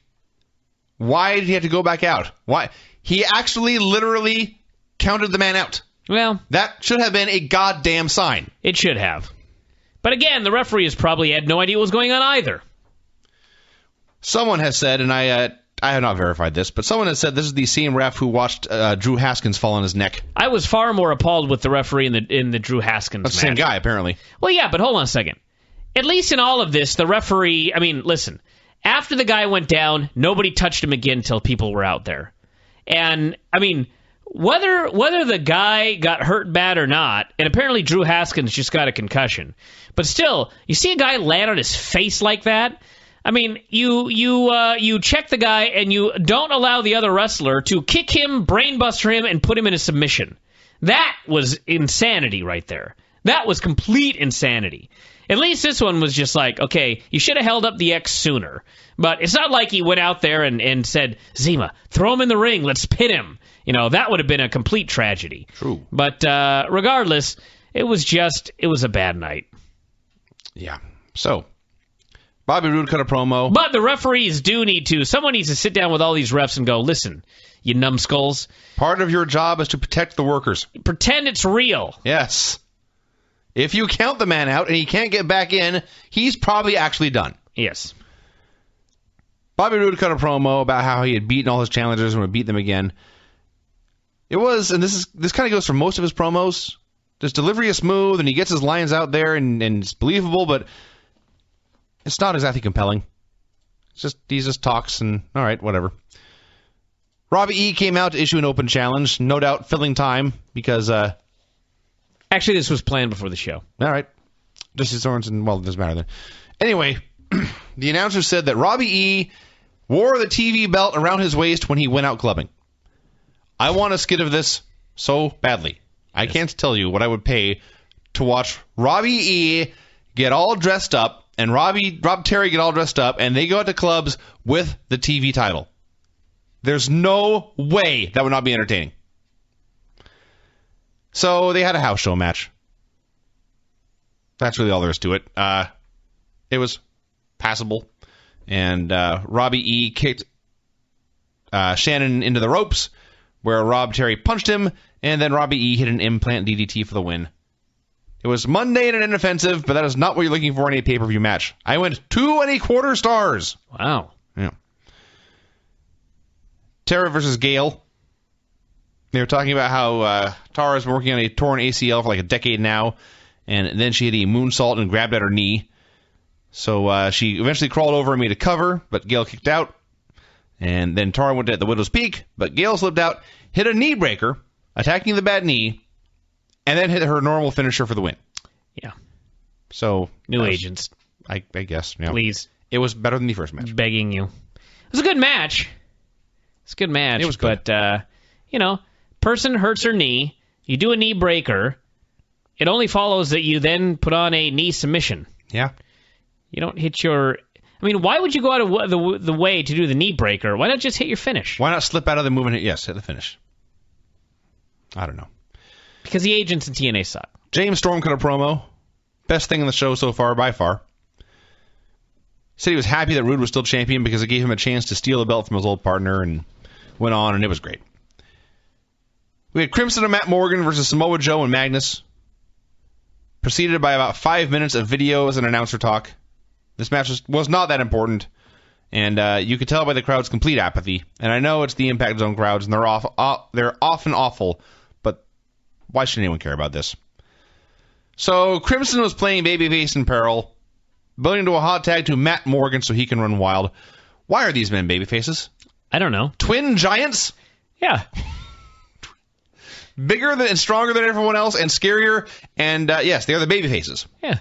S2: Why did he have to go back out? Why? He actually literally counted the man out.
S1: Well,
S2: that should have been a goddamn sign.
S1: It should have. But again, the referee has probably had no idea what was going on either.
S2: Someone has said, and I have not verified this, but someone has said this is the same ref who watched Drew Haskins fall on his neck.
S1: I was far more appalled with the referee in the Drew Haskins match.
S2: That's the same guy, apparently.
S1: Well, yeah, but hold on a second. At least in all of this, the referee, listen, after the guy went down, nobody touched him again until people were out there. And, whether the guy got hurt bad or not, and apparently Drew Haskins just got a concussion, but still, you see a guy land on his face like that? I mean, you check the guy and you don't allow the other wrestler to kick him, brainbuster him, and put him in a submission. That was insanity right there. That was complete insanity. At least this one was just like, okay, you should have held up the X sooner. But it's not like he went out there and said, Zima, throw him in the ring, let's pit him. That would have been a complete tragedy.
S2: True.
S1: But regardless, it was a bad night.
S2: Yeah. So, Bobby Roode cut a promo.
S1: But the referees someone needs to sit down with all these refs and go, listen, you numbskulls.
S2: Part of your job is to protect the workers.
S1: Pretend it's real.
S2: Yes. If you count the man out and he can't get back in, he's probably actually done.
S1: Yes.
S2: Bobby Roode cut a promo about how he had beaten all his challengers and would beat them again. It was, and this kind of goes for most of his promos, his delivery is smooth and he gets his lines out there and it's believable, but it's not exactly compelling. He just talks and, all right, whatever. Robbie E came out to issue an open challenge, no doubt filling time because...
S1: Actually, this was planned before the show.
S2: All right. Jesse Sorenson, well, it doesn't matter then. Anyway, the announcer said that Robbie E wore the TV belt around his waist when he went out clubbing. I want a skit of this so badly. I can't tell you what I would pay to watch Robbie E get all dressed up and Rob Terry get all dressed up and they go out to clubs with the TV title. There's no way that would not be entertaining. So they had a house show match. That's really all there is to it. It was passable. And Robbie E kicked Shannon into the ropes, where Rob Terry punched him, and then Robbie E hit an implant DDT for the win. It was mundane and inoffensive, but that is not what you're looking for in a pay-per-view match. I went 2.25 stars.
S1: Wow.
S2: Yeah. Tara versus Gail. They were talking about how Tara's been working on a torn ACL for like a decade now, and then she hit a moonsault and grabbed at her knee. So she eventually crawled over and made a cover, but Gail kicked out. And then Tara went at the Widow's Peak, but Gail slipped out, hit a knee breaker, attacking the bad knee, and then hit her normal finisher for the win.
S1: Yeah.
S2: So
S1: New agents.
S2: I guess. Yeah.
S1: Please.
S2: It was better than the first match.
S1: Begging you. It was a good match. It's a good match.
S2: It was good.
S1: But, person hurts her knee, you do a knee breaker, it only follows that you then put on a knee submission.
S2: Yeah.
S1: You don't hit your... I mean, why would you go out of the way to do the knee breaker? Why not just hit your finish?
S2: Why not slip out of the move and hit the finish? I don't know.
S1: Because the agents in TNA suck.
S2: James Storm cut a promo. Best thing in the show so far, by far. Said he was happy that Roode was still champion because it gave him a chance to steal the belt from his old partner, and went on, and it was great. We had Crimson and Matt Morgan versus Samoa Joe and Magnus, preceded by about 5 minutes of videos and announcer talk. This match was not that important, and you could tell by the crowd's complete apathy. And I know it's the Impact Zone crowds, and they're often awful, but why should anyone care about this? So Crimson was playing babyface in peril, building to a hot tag to Matt Morgan so he can run wild. Why are these men babyfaces?
S1: I don't know.
S2: Twin giants?
S1: Yeah.
S2: Bigger and stronger than everyone else, and scarier, and yes, they are the babyfaces.
S1: Yeah.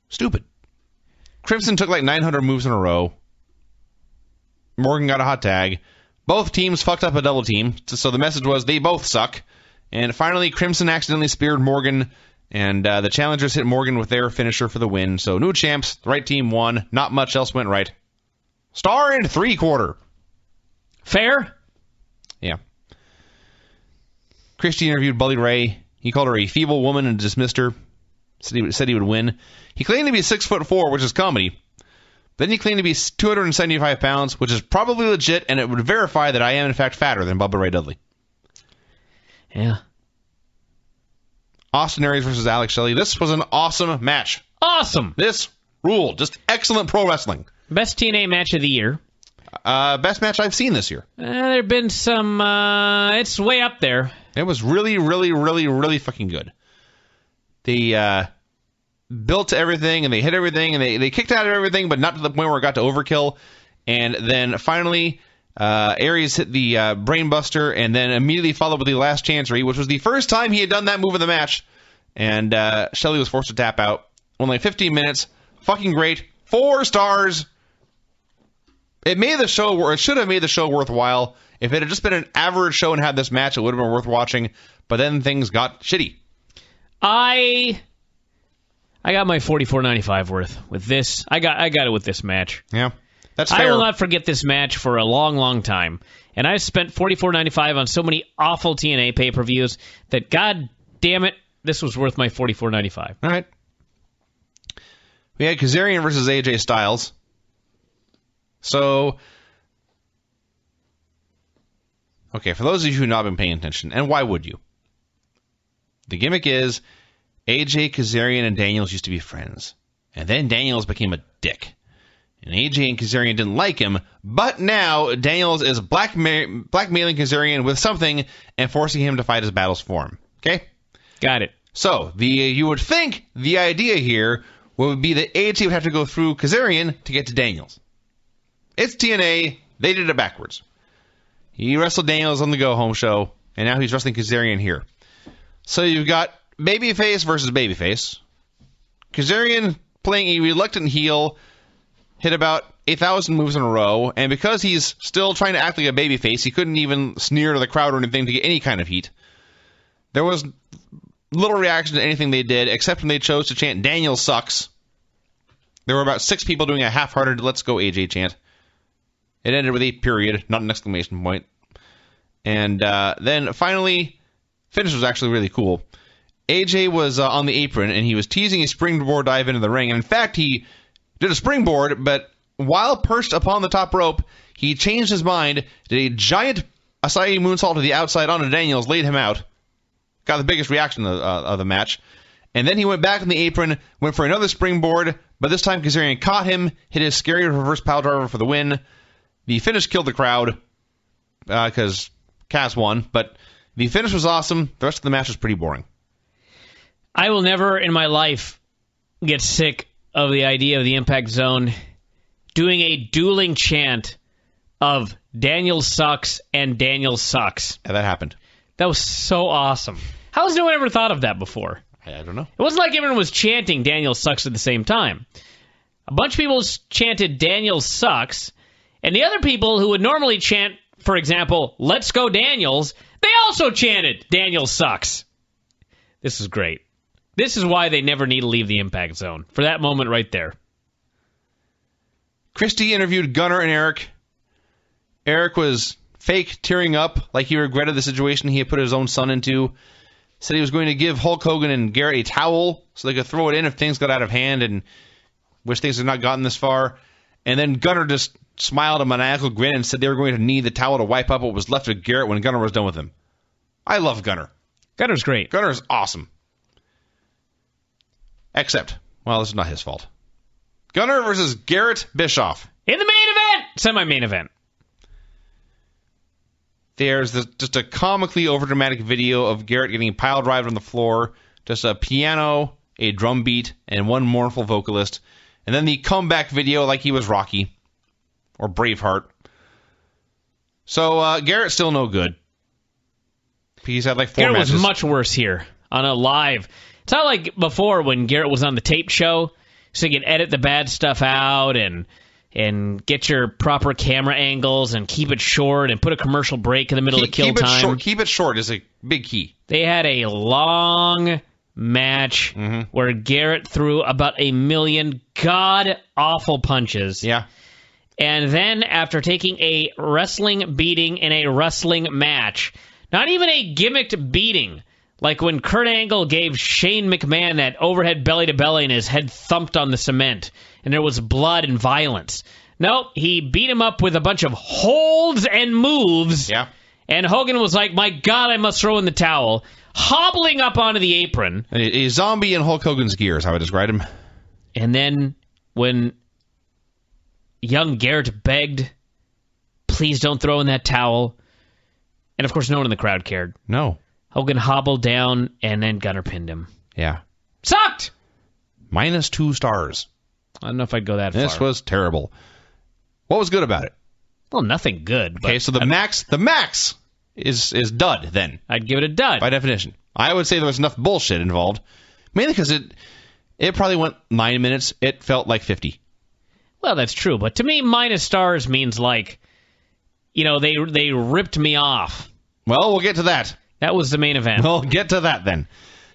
S2: Stupid. Crimson took like 900 moves in a row. Morgan got a hot tag. Both teams fucked up a double team, so the message was they both suck. And finally, Crimson accidentally speared Morgan, and the challengers hit Morgan with their finisher for the win. So new champs, the right team won. Not much else went right. Star and 3/4.
S1: Fair?
S2: Yeah. Christie interviewed Bully Ray. He called her a feeble woman and dismissed her. Said he would win. He claimed to be 6'4", which is comedy. Then he claimed to be 275 pounds, which is probably legit, and it would verify that I am in fact fatter than Bubba Ray Dudley.
S1: Yeah.
S2: Austin Aries versus Alex Shelley. This was an awesome match.
S1: Awesome.
S2: This ruled. Just excellent pro wrestling.
S1: Best TNA match of the year.
S2: Best match I've seen this year.
S1: There have been some... it's way up there.
S2: It was really, really, really, really fucking good. They built to everything, and they hit everything, and they kicked out of everything, but not to the point where it got to overkill. And then finally, Aries hit the brainbuster, and then immediately followed with the last chancery, which was the first time he had done that move in the match. And Shelley was forced to tap out. Only 15 minutes. Fucking great. 4 stars. It made the show, or it should have made the show worthwhile. If it had just been an average show and had this match, it would have been worth watching. But then things got shitty.
S1: I got my $44.95 worth with this. I got it with this match.
S2: Yeah, that's fair.
S1: I will not forget this match for a long, long time. And I've spent $44.95 on so many awful TNA pay-per-views that, god damn it, this was worth my $44.95.
S2: All right. We had Kazarian versus AJ Styles. So, okay, for those of you who have not been paying attention, and why would you? The gimmick is AJ, Kazarian, and Daniels used to be friends. And then Daniels became a dick. And AJ and Kazarian didn't like him, but now Daniels is blackmailing Kazarian with something and forcing him to fight his battles for him. Okay?
S1: Got it.
S2: So, you would think the idea here would be that AJ would have to go through Kazarian to get to Daniels. It's TNA. They did it backwards. He wrestled Daniels on the Go Home show, and now he's wrestling Kazarian here. So you've got babyface versus babyface. Kazarian playing a reluctant heel, hit about 8,000 moves in a row, and because he's still trying to act like a babyface, he couldn't even sneer to the crowd or anything to get any kind of heat. There was little reaction to anything they did, except when they chose to chant, "Daniel sucks." There were about 6 people doing a half-hearted "Let's go AJ" chant. It ended with a period, not an exclamation point. And then finally, finish was actually really cool. AJ was on the apron, and he was teasing a springboard dive into the ring. And in fact, he did a springboard, but while perched upon the top rope, he changed his mind, did a giant acai moonsault to the outside onto Daniels, laid him out. Got the biggest reaction of the match. And then he went back on the apron, went for another springboard, but this time Kazarian caught him, hit his scary reverse pile driver for the win. The finish killed the crowd, because Kaz won, but the finish was awesome. The rest of the match was pretty boring.
S1: I will never in my life get sick of the idea of the Impact Zone doing a dueling chant of "Daniel sucks" and "Daniel sucks."
S2: Yeah, that happened.
S1: That was so awesome. How has no one ever thought of that before?
S2: I don't know.
S1: It wasn't like everyone was chanting "Daniel sucks" at the same time. A bunch of people chanted "Daniel sucks," and the other people who would normally chant, for example, "Let's go Daniels," they also chanted "Daniel sucks." This is great. This is why they never need to leave the Impact Zone. For that moment right there.
S2: Christie interviewed Gunner and Eric. Eric was fake tearing up like he regretted the situation he had put his own son into. Said he was going to give Hulk Hogan and Garrett a towel so they could throw it in if things got out of hand, and wish things had not gotten this far. And then Gunner just smiled a maniacal grin and said they were going to need the towel to wipe up what was left of Garrett when Gunner was done with him. I love Gunner.
S1: Gunner's great.
S2: Gunner's awesome. Except, well, this is not his fault. Gunner versus Garrett Bischoff.
S1: In the main event! Semi-main event.
S2: There's just a comically overdramatic video of Garrett getting pile drived on the floor. Just a piano, a drum beat, and one mournful vocalist. And then the comeback video like he was Rocky. Or Braveheart. So, Garrett's still no good. He's had like 4
S1: Garrett
S2: matches.
S1: was much worse here on a live. It's not like before when Garrett was on the tape show, so you can edit the bad stuff out and get your proper camera angles and keep it short and put a commercial break in the middle of kill time.
S2: Keep it short is a big key.
S1: They had a long match where Garrett threw about 1 million god-awful punches.
S2: Yeah.
S1: And then after taking a wrestling beating in a wrestling match, not even a gimmicked beating, like when Kurt Angle gave Shane McMahon that overhead belly-to-belly and his head thumped on the cement, and there was blood and violence. Nope, he beat him up with a bunch of holds and moves.
S2: Yeah.
S1: And Hogan was like, my God, I must throw in the towel, hobbling up onto the apron.
S2: A zombie in Hulk Hogan's gear is how I described him.
S1: And then when young Garrett begged, please don't throw in that towel, and of course no one in the crowd cared.
S2: No.
S1: Hogan hobbled down, and then Gunner pinned him.
S2: Yeah.
S1: Sucked!
S2: -2 stars.
S1: I don't know if I'd go that far.
S2: This was terrible. What was good about it?
S1: Well, nothing good.
S2: Okay, so the max is dud, then.
S1: I'd give it a dud.
S2: By definition. I would say there was enough bullshit involved. Mainly because it probably went 9 minutes. It felt like 50.
S1: Well, that's true, but to me, minus stars means like, they ripped me off.
S2: Well, we'll get to that.
S1: That was the main event.
S2: We'll get to that then.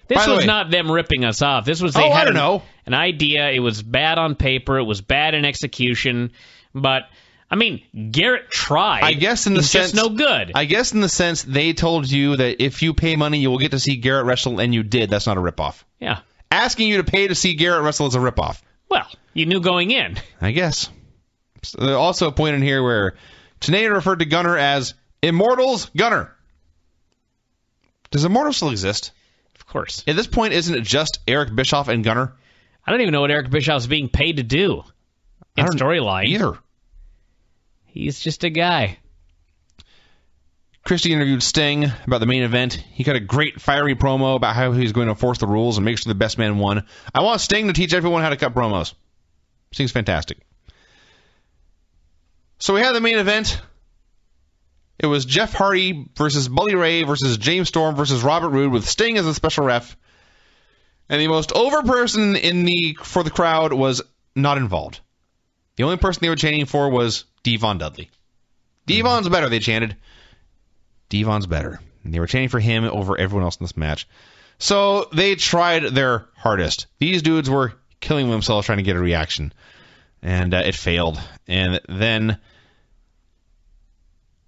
S1: This was not them ripping us off. This was they had an idea. It was bad on paper. It was bad in execution. But, Garrett tried.
S2: I guess in the sense,
S1: just no good.
S2: I guess in the sense they told you that if you pay money, you will get to see Garrett wrestle, and you did. That's not a ripoff.
S1: Yeah.
S2: Asking you to pay to see Garrett wrestle is a ripoff.
S1: Well, you knew going in.
S2: I guess. There's also a point in here where TNA referred to Gunner as Immortal's Gunner. Does Immortal still exist?
S1: Of course.
S2: At this point, isn't it just Eric Bischoff and Gunner?
S1: I don't even know what Eric Bischoff's being paid to do in storyline.
S2: Either.
S1: He's just a guy.
S2: Christie interviewed Sting about the main event. He got a great fiery promo about how he's going to enforce the rules and make sure the best man won. I want Sting to teach everyone how to cut promos. Sting's fantastic. So we had the main event. It was Jeff Hardy versus Bully Ray versus James Storm versus Robert Roode with Sting as a special ref. And the most over person for the crowd was not involved. The only person they were chanting for was Devon Dudley. Devon's better, they chanted. Devon's better. And they were chanting for him over everyone else in this match. So they tried their hardest. These dudes were killing themselves trying to get a reaction. And it failed. And then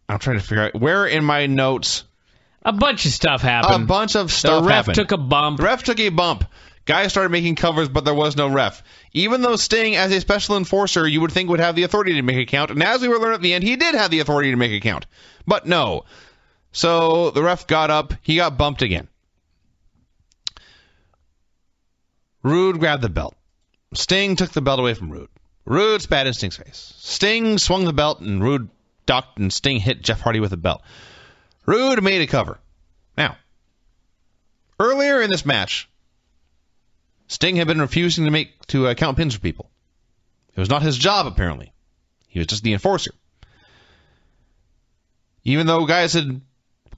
S2: I'm trying to figure out where in my notes.
S1: A bunch of stuff happened.
S2: A bunch of stuff happened.
S1: The ref took a bump.
S2: The ref took a bump. Guys started making covers, but there was no ref. Even though Sting, as a special enforcer, you would think would have the authority to make a count. And as we were learning at the end, he did have the authority to make a count. But no. So the ref got up. He got bumped again. Roode grabbed the belt. Sting took the belt away from Roode. Roode spat in Sting's face. Sting swung the belt, and Roode ducked, and Sting hit Jeff Hardy with the belt. Roode made a cover. Now, earlier in this match, Sting had been refusing to count pins for people. It was not his job, apparently. He was just the enforcer. Even though guys had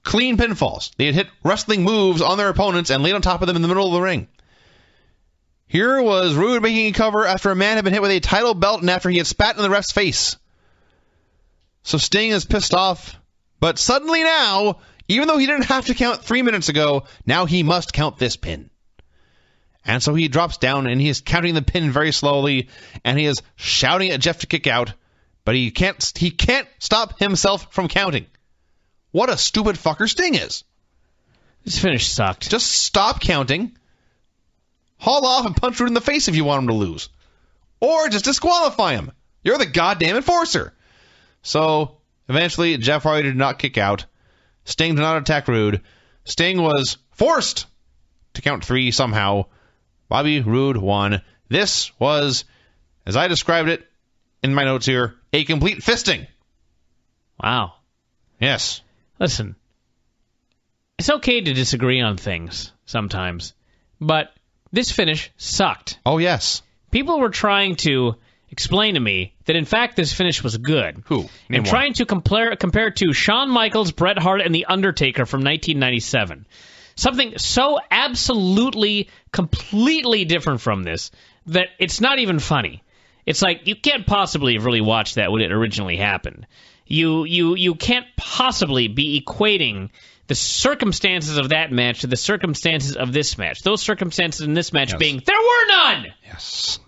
S2: clean pinfalls, they had hit wrestling moves on their opponents and laid on top of them in the middle of the ring. Here was Roode making a cover after a man had been hit with a title belt and after he had spat in the ref's face. So Sting is pissed off, but suddenly now, even though he didn't have to count 3 minutes ago, now he must count this pin. And so he drops down and he is counting the pin very slowly and he is shouting at Jeff to kick out, but he can't stop himself from counting. What a stupid fucker Sting is.
S1: This finish sucked.
S2: Just stop counting. Haul off and punch Roode in the face if you want him to lose. Or just disqualify him. You're the goddamn enforcer. So, eventually, Jeff Hardy did not kick out. Sting did not attack Roode. Sting was forced to count 3 somehow. Bobby Roode won. This was, as I described it in my notes here, a complete fisting.
S1: Wow.
S2: Yes.
S1: Listen, it's okay to disagree on things sometimes, but this finish sucked.
S2: Oh, yes.
S1: People were trying to explain to me that, in fact, this finish was good.
S2: Who?
S1: And trying to compare it to Shawn Michaels, Bret Hart, and The Undertaker from 1997. Something so absolutely, completely different from this that it's not even funny. It's like, you can't possibly have really watched that when it originally happened. You can't possibly be equating the circumstances of that match to the circumstances of this match. Those circumstances in this match being, there were none!
S2: Yes.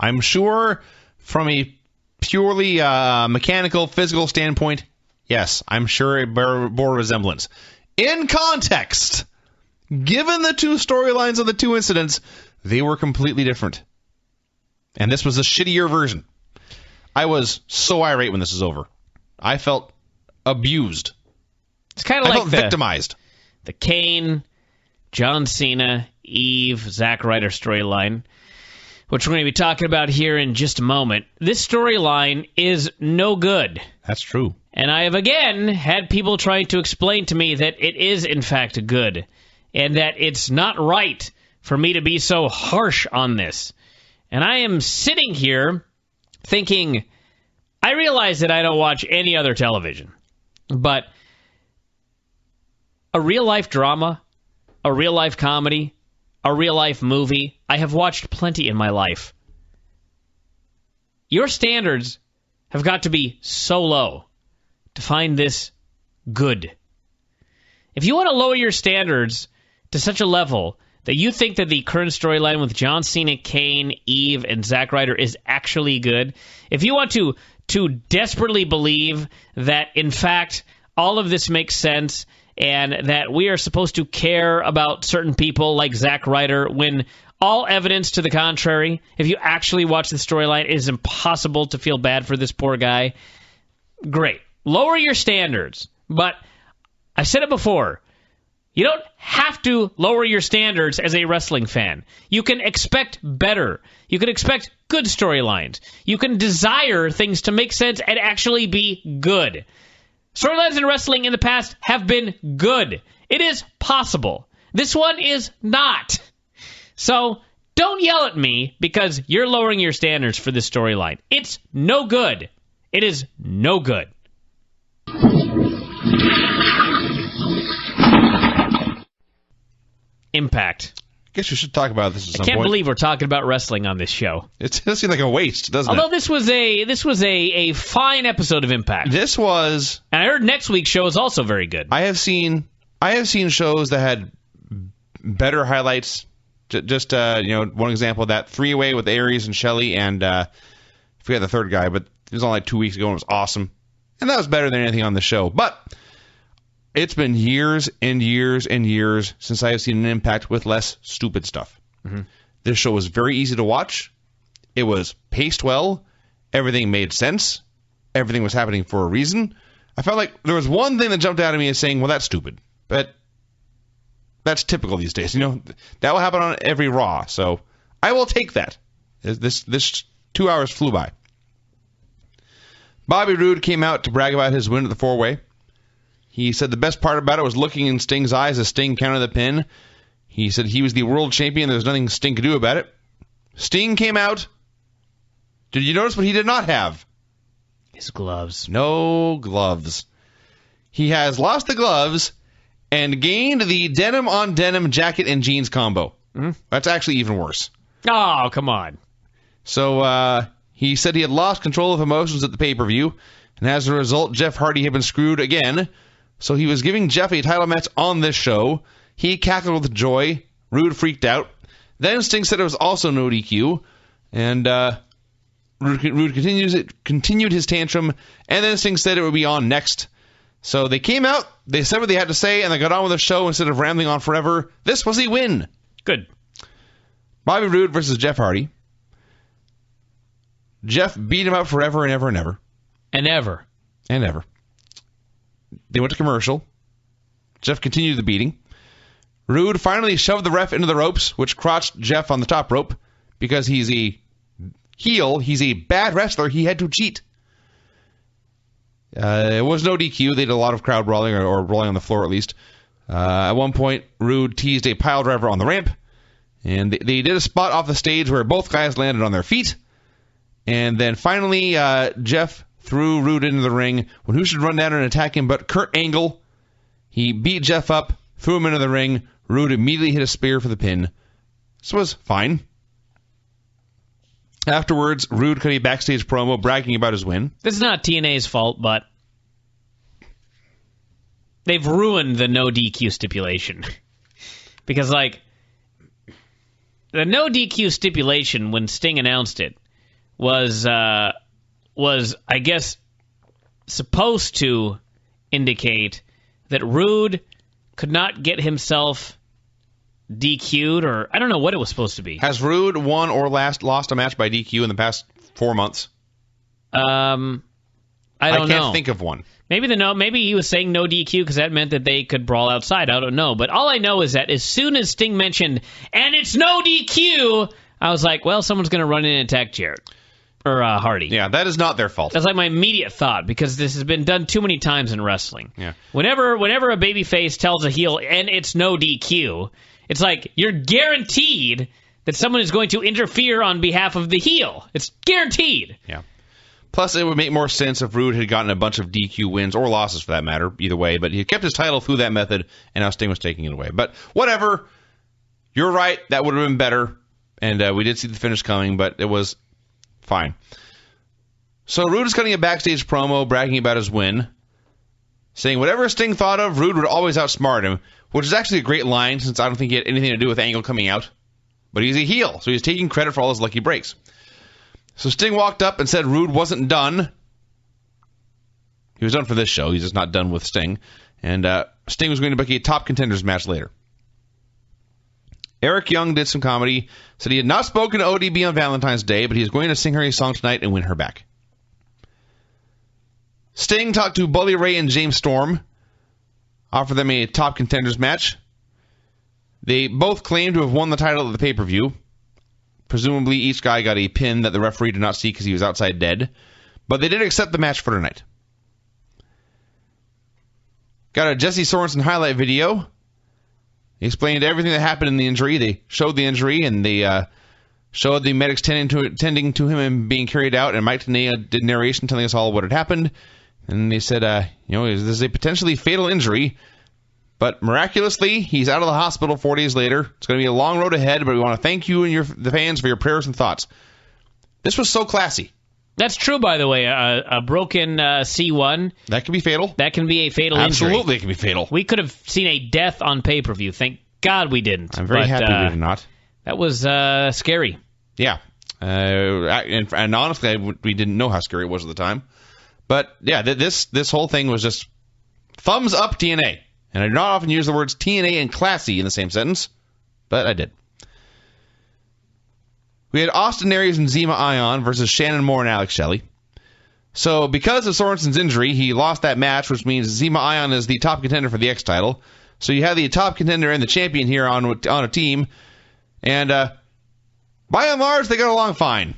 S2: I'm sure from a purely mechanical, physical standpoint, yes, I'm sure it bore resemblance. In context, given the two storylines of the two incidents, they were completely different. And this was a shittier version. I was so irate when this was over. I felt abused.
S1: It's kind of like
S2: victimized.
S1: The Kane, John Cena, Eve, Zack Ryder storyline, which we're going to be talking about here in just a moment. This storyline is no good.
S2: That's true.
S1: And I have again had people trying to explain to me that it is in fact good, and that it's not right for me to be so harsh on this. And I am sitting here thinking, I realize that I don't watch any other television, but a real-life drama, a real-life comedy, a real-life movie, I have watched plenty in my life. your standards have got to be so low to find this good. If you want to lower your standards to such a level that you think that the current storyline with John Cena, Kane, Eve, and Zack Ryder is actually good, if you want to desperately believe that, in fact, all of this makes sense and that we are supposed to care about certain people like Zack Ryder when all evidence to the contrary, if you actually watch the storyline, it is impossible to feel bad for this poor guy, great. Lower your standards. But I said it before, you don't have to lower your standards as a wrestling fan. You can expect better. You can expect good storylines. You can desire things to make sense and actually be good. Storylines in wrestling in the past have been good. It is possible. This one is not. So don't yell at me because you're lowering your standards for this storyline. It's no good. It is no good. Impact.
S2: I guess we should talk about this at some
S1: point. I can't
S2: point.
S1: believe we're talking about wrestling on this show.
S2: It does seem like a waste, doesn't it?
S1: Although this was a fine episode of Impact.
S2: This was.
S1: And I heard next week's show is also very good.
S2: I have seen shows that had better highlights. Just one example of that, 3-way with Aries and Shelley, and I forget the third guy, but it was only like 2 weeks ago and it was awesome. And that was better than anything on the show. But it's been years and years and years since I have seen an Impact with less stupid stuff. Mm-hmm. This show was very easy to watch. It was paced well. Everything made sense. Everything was happening for a reason. I felt like there was one thing that jumped out at me as saying, well, that's stupid. But that's typical these days. That will happen on every Raw. So I will take that. This 2 hours flew by. Bobby Roode came out to brag about his win at the 4-way. He said the best part about it was looking in Sting's eyes as Sting counted the pin. He said he was the world champion. There was nothing Sting could do about it. Sting came out. Did you notice what he did not have?
S1: His gloves.
S2: No gloves. He has lost the gloves and gained the denim-on-denim jacket and jeans combo. Mm-hmm. That's actually even worse.
S1: Oh, come on.
S2: So he said he had lost control of emotions at the pay-per-view, and as a result, Jeff Hardy had been screwed again. So he was giving Jeff a title match on this show. He cackled with joy. Roode freaked out. Then Sting said it was also no DQ, and Roode continued his tantrum, and then Sting said it would be on next. So they came out, they said what they had to say, and they got on with the show instead of rambling on forever. This was a win.
S1: Good.
S2: Bobby Roode versus Jeff Hardy. Jeff beat him up forever and ever and ever.
S1: And ever.
S2: And ever. They went to commercial. Jeff continued the beating. Roode finally shoved the ref into the ropes, which crotched Jeff on the top rope. Because he's a heel, he's a bad wrestler, he had to cheat. It was no DQ. They did a lot of crowd brawling, or rolling on the floor at least. At one point, Roode teased a pile driver on the ramp. And they did a spot off the stage where both guys landed on their feet. And then finally, Jeff threw Roode into the ring when who should run down and attack him but Kurt Angle. He beat Jeff up, threw him into the ring. Roode immediately hit a spear for the pin. This was fine. Afterwards, Roode cut a backstage promo bragging about his win.
S1: This is not TNA's fault, but they've ruined the no DQ stipulation. Because, the no DQ stipulation, when Sting announced it, was I guess, supposed to indicate that Roode could not get himself DQ'd, or I don't know what it was supposed to be.
S2: Has Roode won or lost a match by DQ in the past 4 months?
S1: I can't
S2: think of one.
S1: Maybe he was saying no DQ because that meant that they could brawl outside. I don't know. But all I know is that as soon as Sting mentioned, and it's no DQ, I was like, well, someone's going to run in and attack Jarrett. Or Hardy.
S2: Yeah, that is not their fault.
S1: That's like my immediate thought, because this has been done too many times in wrestling.
S2: Yeah.
S1: Whenever a babyface tells a heel, and it's no DQ, it's like you're guaranteed that someone is going to interfere on behalf of the heel. It's guaranteed.
S2: Yeah. Plus, it would make more sense if Roode had gotten a bunch of DQ wins, or losses for that matter, either way, but he kept his title through that method, and now Sting was taking it away. But whatever. You're right. That would have been better, and we did see the finish coming, but it was fine. So Roode is cutting a backstage promo bragging about his win, saying whatever Sting thought of, Roode would always outsmart him, which is actually a great line since I don't think he had anything to do with Angle coming out. But he's a heel, so he's taking credit for all his lucky breaks. So Sting walked up and said Roode wasn't done. He was done for this show. He's just not done with Sting. And Sting was going to book a top contenders match later. Eric Young did some comedy, said he had not spoken to ODB on Valentine's Day, but he was going to sing her a song tonight and win her back. Sting talked to Bully Ray and James Storm, offered them a top contenders match. They both claimed to have won the title at the pay-per-view. Presumably each guy got a pin that the referee did not see because he was outside dead. But they did accept the match for tonight. Got a Jesse Sorensen highlight video. He explained everything that happened in the injury. They showed the injury and they showed the medics tending to him and being carried out. And Mike Tenay did narration telling us all what had happened. And they said, this is a potentially fatal injury. But miraculously, he's out of the hospital 4 days later. It's going to be a long road ahead, but we want to thank you and the fans for your prayers and thoughts. This was so classy.
S1: That's true, by the way. A broken C1.
S2: That can be fatal.
S1: That can be a fatal injury.
S2: Absolutely, it can be fatal.
S1: We could have seen a death on pay-per-view. Thank God we didn't.
S2: I'm very happy we did not.
S1: That was scary.
S2: Yeah. And honestly, we didn't know how scary it was at the time. But, yeah, this whole thing was just thumbs up TNA. And I do not often use the words TNA and classy in the same sentence, but I did. We had Austin Aries and Zima Ion versus Shannon Moore and Alex Shelley. So because of Sorensen's injury, he lost that match, which means Zima Ion is the top contender for the X title. So you have the top contender and the champion here on a team. And by and large, they got along fine.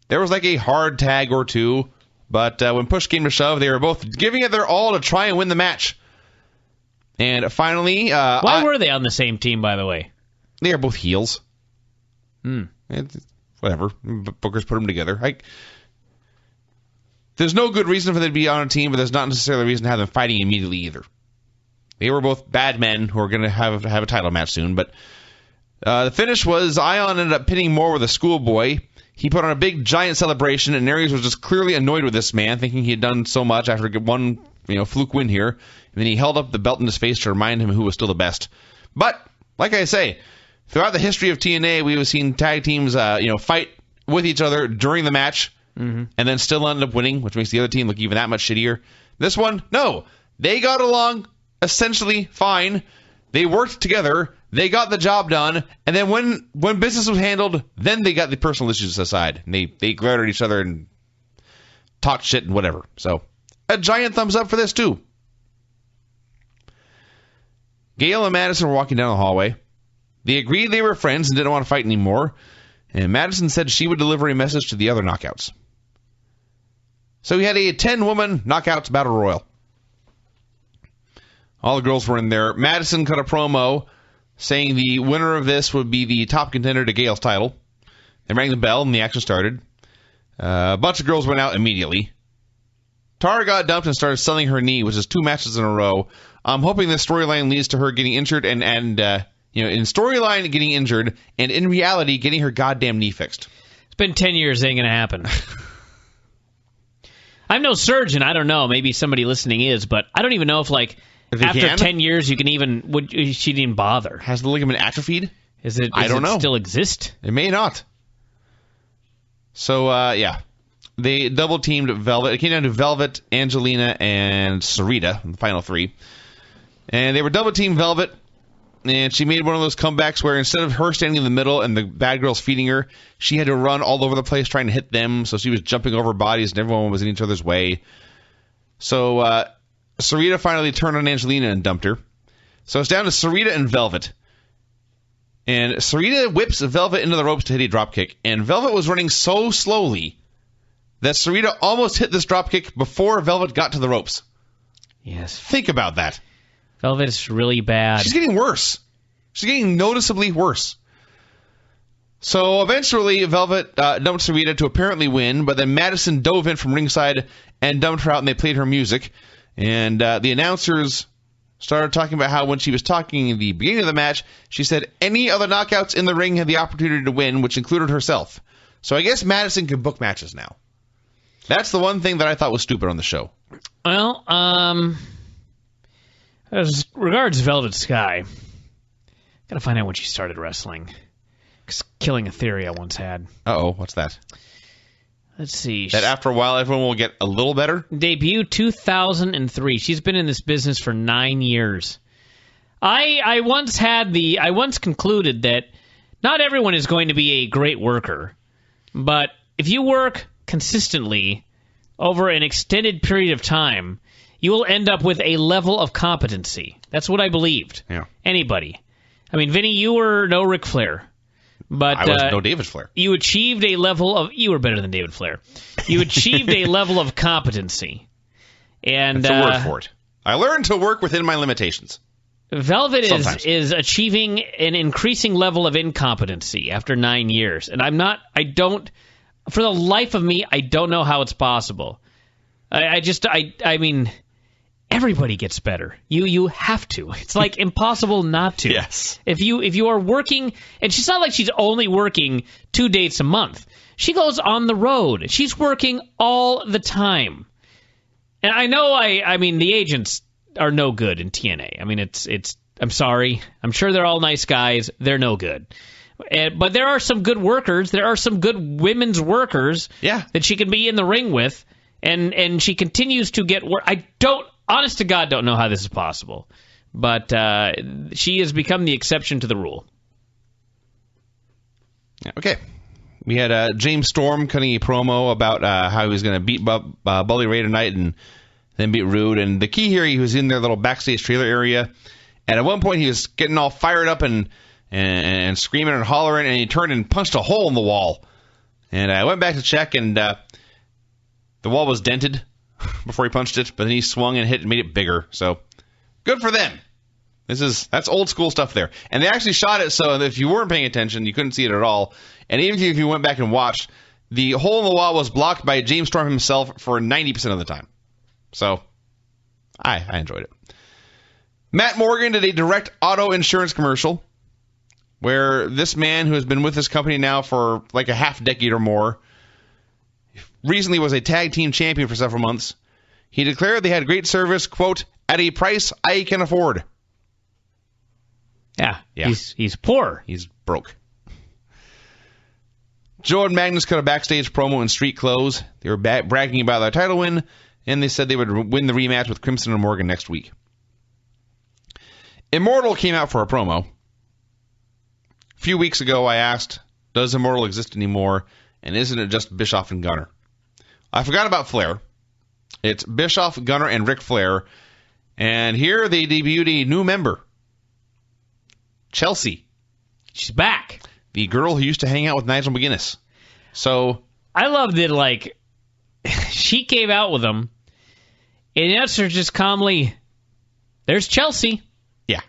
S2: There was like a hard tag or two, but when push came to shove, they were both giving it their all to try and win the match. And finally...
S1: Why were they on the same team, by the way?
S2: They are both heels. Whatever. Bookers put them together. There's no good reason for them to be on a team, but there's not necessarily a reason to have them fighting immediately either. They were both bad men who are going to have a title match soon. But the finish was Ion ended up pinning Moore with a schoolboy. He put on a big, giant celebration, and Aries was just clearly annoyed with this man, thinking he had done so much after one fluke win here. And then he held up the belt in his face to remind him who was still the best. But, like I say, throughout the history of TNA, we have seen tag teams fight with each other during the match, and then still end up winning, which makes the other team look even that much shittier. This one, no. They got along essentially fine. They worked together. They got the job done. And then when business was handled, then they got the personal issues aside. And they glared at each other and talked shit and whatever. So, a giant thumbs up for this, too. Gail and Madison were walking down the hallway. They agreed they were friends and didn't want to fight anymore. And Madison said she would deliver a message to the other knockouts. So we had a 10-woman knockouts battle royal. All the girls were in there. Madison cut a promo saying the winner of this would be the top contender to Gail's title. They rang the bell and the action started. A bunch of girls went out immediately. Tara got dumped and started selling her knee, which is 2 matches in a row. I'm hoping this storyline leads to her getting injured and in storyline getting injured, and in reality getting her goddamn knee fixed.
S1: It's been 10 years, it ain't gonna happen. I'm no surgeon, I don't know. Maybe somebody listening is, but I don't even know if after 10 years you can she didn't even bother.
S2: Has the ligament atrophied?
S1: Does it still exist?
S2: It may not. So, they double-teamed Velvet. It came down to Velvet, Angelina, and Sarita in the final 3. And they were double-teamed Velvet, and she made one of those comebacks where instead of her standing in the middle and the bad girls feeding her, she had to run all over the place trying to hit them, so she was jumping over bodies and everyone was in each other's way. So, Sarita finally turned on Angelina and dumped her. So it's down to Sarita and Velvet. And Sarita whips Velvet into the ropes to hit a dropkick, and Velvet was running so slowly that Sarita almost hit this dropkick before Velvet got to the ropes.
S1: Yes.
S2: Think about that.
S1: Velvet's really bad.
S2: She's getting worse. She's getting noticeably worse. So eventually, Velvet dumped Sarita to apparently win, but then Madison dove in from ringside and dumped her out, and they played her music. And the announcers started talking about how when she was talking in the beginning of the match, she said any other knockouts in the ring had the opportunity to win, which included herself. So I guess Madison can book matches now. That's the one thing that I thought was stupid on the show.
S1: Well, as regards Velvet Sky, gotta find out when she started wrestling. 'Cause killing a theory I once had.
S2: Uh-oh, what's that?
S1: Let's see.
S2: That after a while, everyone will get a little better?
S1: Debut 2003. She's been in this business for 9 years. I once concluded that not everyone is going to be a great worker, but if you work consistently over an extended period of time, you will end up with a level of competency. That's what I believed.
S2: Yeah.
S1: Anybody. I mean, Vinny, you were no Ric Flair. But
S2: I was no David Flair.
S1: You achieved a level of... You were better than David Flair. You achieved a level of competency. And
S2: that's a word for it. I learned to work within my limitations.
S1: Velvet is achieving an increasing level of incompetency after 9 years. And for the life of me, I don't know how it's possible. I mean, everybody gets better. You have to. It's like impossible not to.
S2: Yes.
S1: If you are working, and she's not like she's only working 2 dates a month. She goes on the road. She's working all the time. And I know I mean the agents are no good in TNA. I mean it's I'm sorry. I'm sure they're all nice guys. They're no good. But there are some good workers. There are some good women's workers that she can be in the ring with, and she continues to get work. Honest to God, don't know how this is possible. But she has become the exception to the rule.
S2: Okay. We had James Storm cutting a promo about how he was going to beat Bully Ray tonight and then beat Roode. And the key here, he was in their little backstage trailer area. And at one point, he was getting all fired up and screaming and hollering, and he turned and punched a hole in the wall. And I went back to check, and the wall was dented before he punched it, but then he swung and hit and made it bigger. So good for them. That's old school stuff there. And they actually shot it so that if you weren't paying attention, you couldn't see it at all. And even if you went back and watched, the hole in the wall was blocked by James Storm himself for 90% of the time. So I enjoyed it. Matt Morgan did a direct auto insurance commercial where this man, who has been with this company now for like a half decade or more, recently was a tag team champion for several months. He declared they had great service, quote, at a price I can afford.
S1: Yeah. He's poor.
S2: He's broke. Joe and Magnus cut a backstage promo in street clothes. They were bragging about their title win, and they said they would win the rematch with Crimson and Morgan next week. Immortal came out for a promo. A few weeks ago, I asked, does Immortal exist anymore, and isn't it just Bischoff and Gunner? I forgot about Flair. It's Bischoff, Gunner, and Ric Flair, and here they debuted a new member, Chelsea.
S1: She's back.
S2: The girl who used to hang out with Nigel McGuinness. So
S1: I love that, like, she came out with him, and the answer just calmly, there's Chelsea.
S2: Yeah.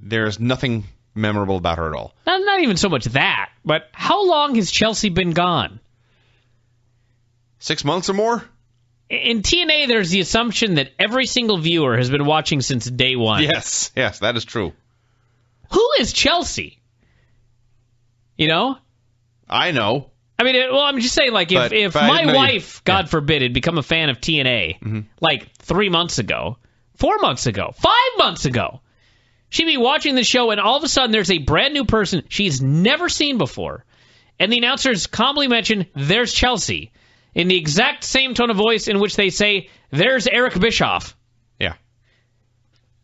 S2: There's nothing memorable about her at all.
S1: Not even so much that, but how long has Chelsea been gone?
S2: 6 months or more?
S1: In TNA, there's the assumption that every single viewer has been watching since day one.
S2: Yes, that is true.
S1: Who is Chelsea? You know?
S2: I know.
S1: I mean, I'm just saying, like, if my wife, God forbid, had become a fan of TNA, like 3 months ago, 4 months ago, 5 months ago, she'd be watching the show, and all of a sudden there's a brand new person she's never seen before. And the announcers calmly mention, there's Chelsea, in the exact same tone of voice in which they say, there's Eric Bischoff.
S2: Yeah.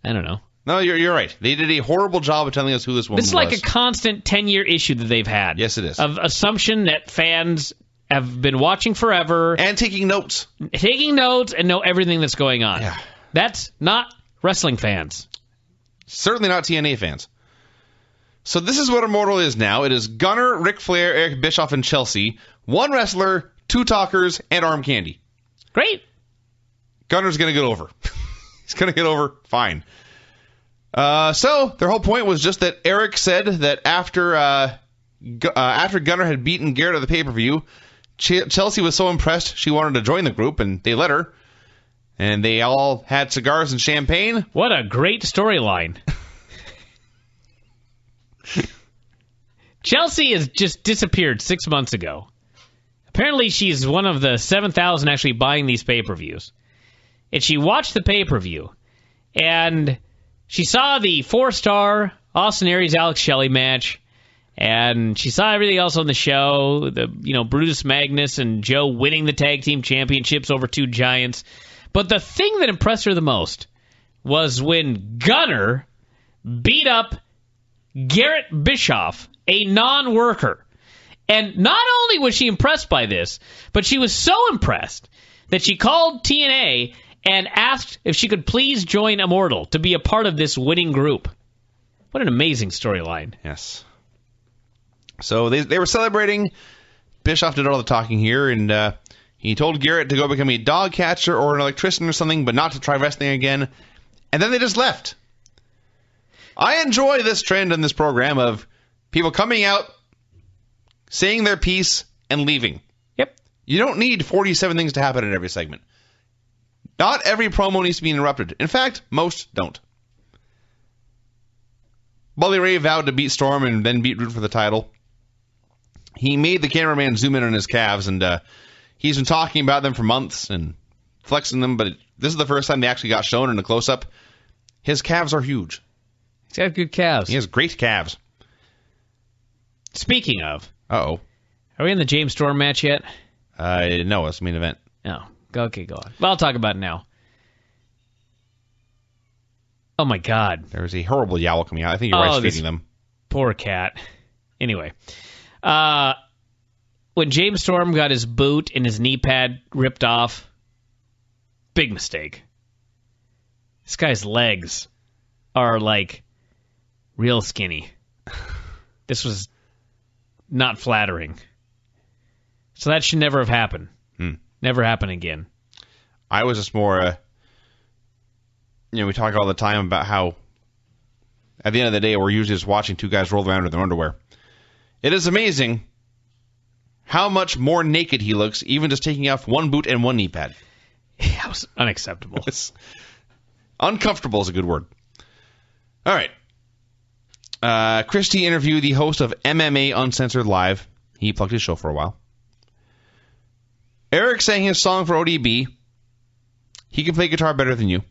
S1: I don't know.
S2: No, you're right. They did a horrible job of telling us who this woman was.
S1: This is like a constant 10-year issue that they've had.
S2: Yes, it is.
S1: Of assumption that fans have been watching forever.
S2: And taking notes.
S1: Taking notes and know everything that's going on.
S2: Yeah.
S1: That's not wrestling fans.
S2: Certainly not TNA fans. So this is what Immortal is now. It is Gunner, Ric Flair, Eric Bischoff, and Chelsea. One wrestler, two talkers, and arm candy.
S1: Great.
S2: Gunner's going to get over. He's going to get over fine. So their whole point was just that Eric said that after Gunner had beaten Garrett at the pay-per-view, Chelsea was so impressed she wanted to join the group, and they let her. And they all had cigars and champagne.
S1: What a great storyline. Chelsea has just disappeared 6 months ago. Apparently, she's one of the 7,000 actually buying these pay-per-views. And she watched the pay-per-view, and she saw the 4-star Austin Aries Alex Shelley match, and she saw everything else on the show, Brutus Magnus and Joe winning the tag team championships over two giants. But the thing that impressed her the most was when Gunner beat up Garrett Bischoff, a non-worker. And not only was she impressed by this, but she was so impressed that she called TNA and asked if she could please join Immortal to be a part of this winning group. What an amazing storyline.
S2: Yes. So they were celebrating. Bischoff did all the talking here, and he told Garrett to go become a dog catcher or an electrician or something, but not to try wrestling again. And then they just left. I enjoy this trend in this program of people coming out, saying their piece, and leaving.
S1: Yep.
S2: You don't need 47 things to happen in every segment. Not every promo needs to be interrupted. In fact, most don't. Bully Ray vowed to beat Storm and then beat Roode for the title. He made the cameraman zoom in on his calves, and he's been talking about them for months and flexing them, but this is the first time they actually got shown in a close-up. His calves are huge.
S1: He's got good calves.
S2: He has great calves.
S1: Speaking of...
S2: Uh-oh.
S1: Are we in the James Storm match yet?
S2: No, it's the main event.
S1: Oh, okay, go on. Well, I'll talk about it now. Oh, my God.
S2: There's a horrible yowl coming out. I think your wife's feeding them.
S1: Poor cat. Anyway. When James Storm got his boot and his knee pad ripped off, big mistake. This guy's legs are, real skinny. This was not flattering. So that should never have happened. Never happen again.
S2: I was just more, we talk all the time about how at the end of the day we're usually just watching two guys roll around in their underwear. It is amazing how much more naked he looks, even just taking off one boot and one knee pad.
S1: Yeah, it was unacceptable.
S2: Uncomfortable is a good word. All right. Christie interviewed the host of MMA Uncensored Live. He plugged his show for a while. Eric sang his song for ODB. He can play guitar better than you.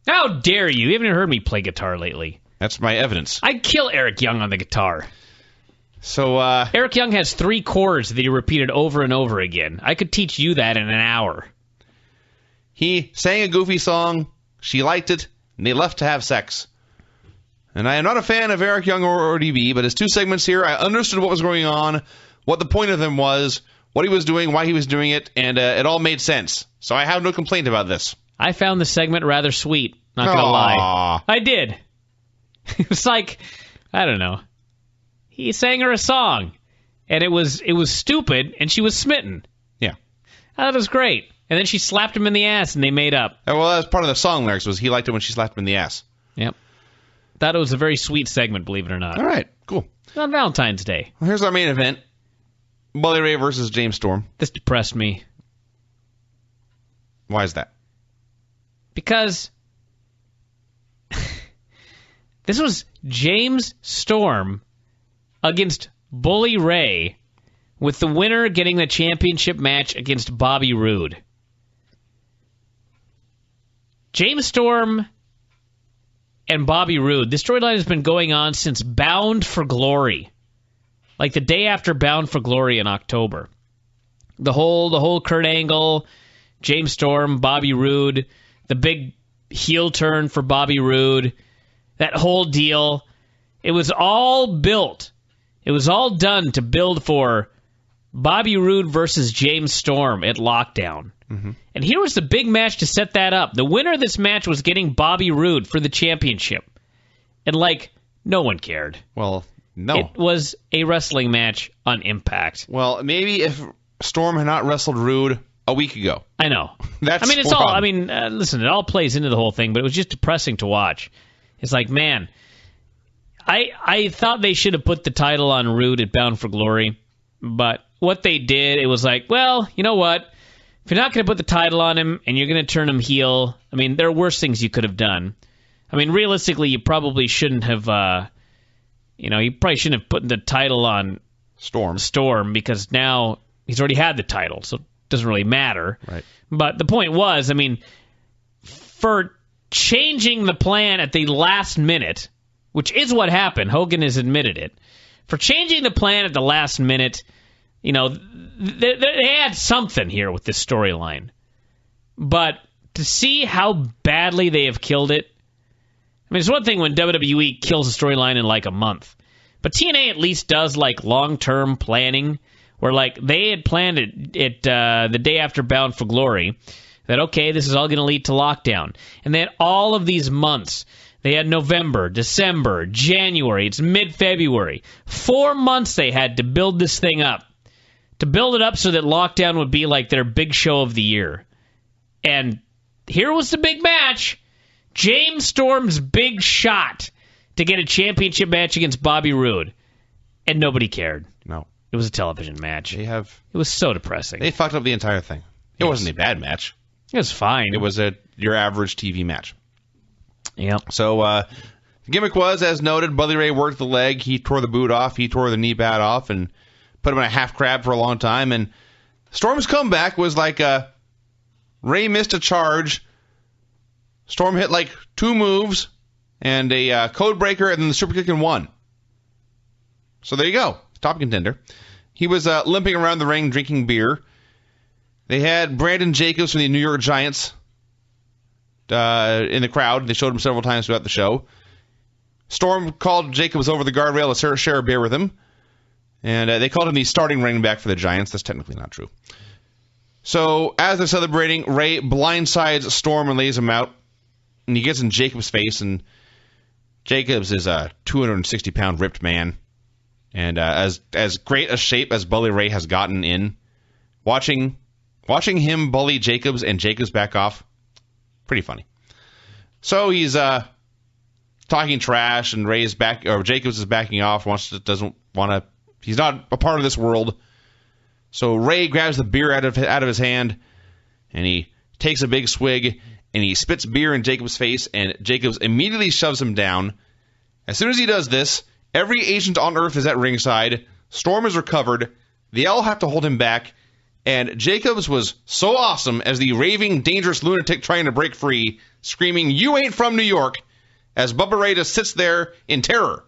S1: How dare you? You haven't heard me play guitar lately.
S2: That's my evidence.
S1: I'd kill Eric Young on the guitar.
S2: So,
S1: Eric Young has 3 chords that he repeated over and over again. I could teach you that in an hour.
S2: He sang a goofy song. She liked it, and they left to have sex. And I am not a fan of Eric Young or ODB, but his 2 segments here, I understood what was going on, what the point of them was, what he was doing, why he was doing it, and it all made sense. So I have no complaint about this.
S1: I found the segment rather sweet, not going to lie. I did. It was like, I don't know. He sang her a song, and it was stupid, and she was smitten.
S2: Yeah.
S1: I thought it was great. And then she slapped him in the ass, and they made up.
S2: Well, that was part of the song lyrics, was he liked it when she slapped him in the ass.
S1: Yep. Thought it was a very sweet segment, believe it or not.
S2: All right, cool.
S1: On Valentine's Day.
S2: Well, here's our main event. Bully Ray versus James Storm.
S1: This depressed me.
S2: Why is that?
S1: Because this was James Storm against Bully Ray, with the winner getting the championship match against Bobby Roode. James Storm and Bobby Roode, this storyline has been going on since Bound for Glory. Like the day after Bound for Glory in October. The whole Kurt Angle, James Storm, Bobby Roode, the big heel turn for Bobby Roode, that whole deal. It was all built. It was all done to build for Bobby Roode versus James Storm at Lockdown. Mm-hmm. And here was the big match to set that up. The winner of this match was getting Bobby Roode for the championship. And, no one cared.
S2: Well, no.
S1: It was a wrestling match on Impact.
S2: Well, maybe if Storm had not wrestled Roode a week ago.
S1: I know.
S2: That's
S1: it's
S2: wrong.
S1: all, listen, it all plays into the whole thing, but it was just depressing to watch. It's like, man, I thought they should have put the title on Roode at Bound for Glory, but what they did, it was like, well, you know what? If you're not going to put the title on him and you're going to turn him heel, there are worse things you could have done. Realistically, you probably shouldn't have, you probably shouldn't have put the title on
S2: Storm,
S1: because now He's already had the title, so it doesn't really matter.
S2: Right.
S1: But the point was, I mean, for changing the plan at the last minute, which is what happened, Hogan has admitted it, for changing the plan at the last minute, you know, they had something here with this storyline. But to see how badly they have killed it, I mean, it's one thing when WWE kills a storyline in like a month. But TNA at least does like long-term planning, where like they had planned it the day after Bound for Glory, that, okay, this is all going to lead to lockdown. And they had all of these months. They had November, December, January. It's mid-February. 4 months they had to build this thing up. To build it up so that lockdown would be like their big show of the year. And here was the big match. James Storm's big shot to get a championship match against Bobby Roode. And nobody cared.
S2: No.
S1: It was a television match. It was so depressing.
S2: They fucked up the entire thing. It wasn't a bad match.
S1: It was fine.
S2: It was your average TV match.
S1: Yeah.
S2: So the gimmick was, as noted, Bully Ray worked the leg. He tore the boot off. He tore the knee pad off and put him in a half crab for a long time. And Storm's comeback was like Ray missed a charge. Storm hit like 2 moves and a code breaker and then the super kick and won. So there you go. Top contender. He was limping around the ring drinking beer. They had Brandon Jacobs from the New York Giants in the crowd. They showed him several times throughout the show. Storm called Jacobs over the guardrail to share a beer with him. And they called him the starting running back for the Giants. That's technically not true. So as they're celebrating, Ray blindsides Storm and lays him out. And he gets in Jacobs' face. And Jacobs is a 260-pound ripped man. And as great a shape as Bully Ray has gotten in, watching him bully Jacobs and Jacobs back off, pretty funny. So he's talking trash, and Jacobs is backing off. He's not a part of this world. So Ray grabs the beer out of his hand, and he takes a big swig, and he spits beer in Jacobs' face, and Jacobs immediately shoves him down. As soon as he does this, every agent on Earth is at ringside. Storm is recovered. They all have to hold him back. And Jacobs was so awesome as the raving, dangerous lunatic trying to break free, screaming, "You ain't from New York," as Bubba Ray just sits there in terror.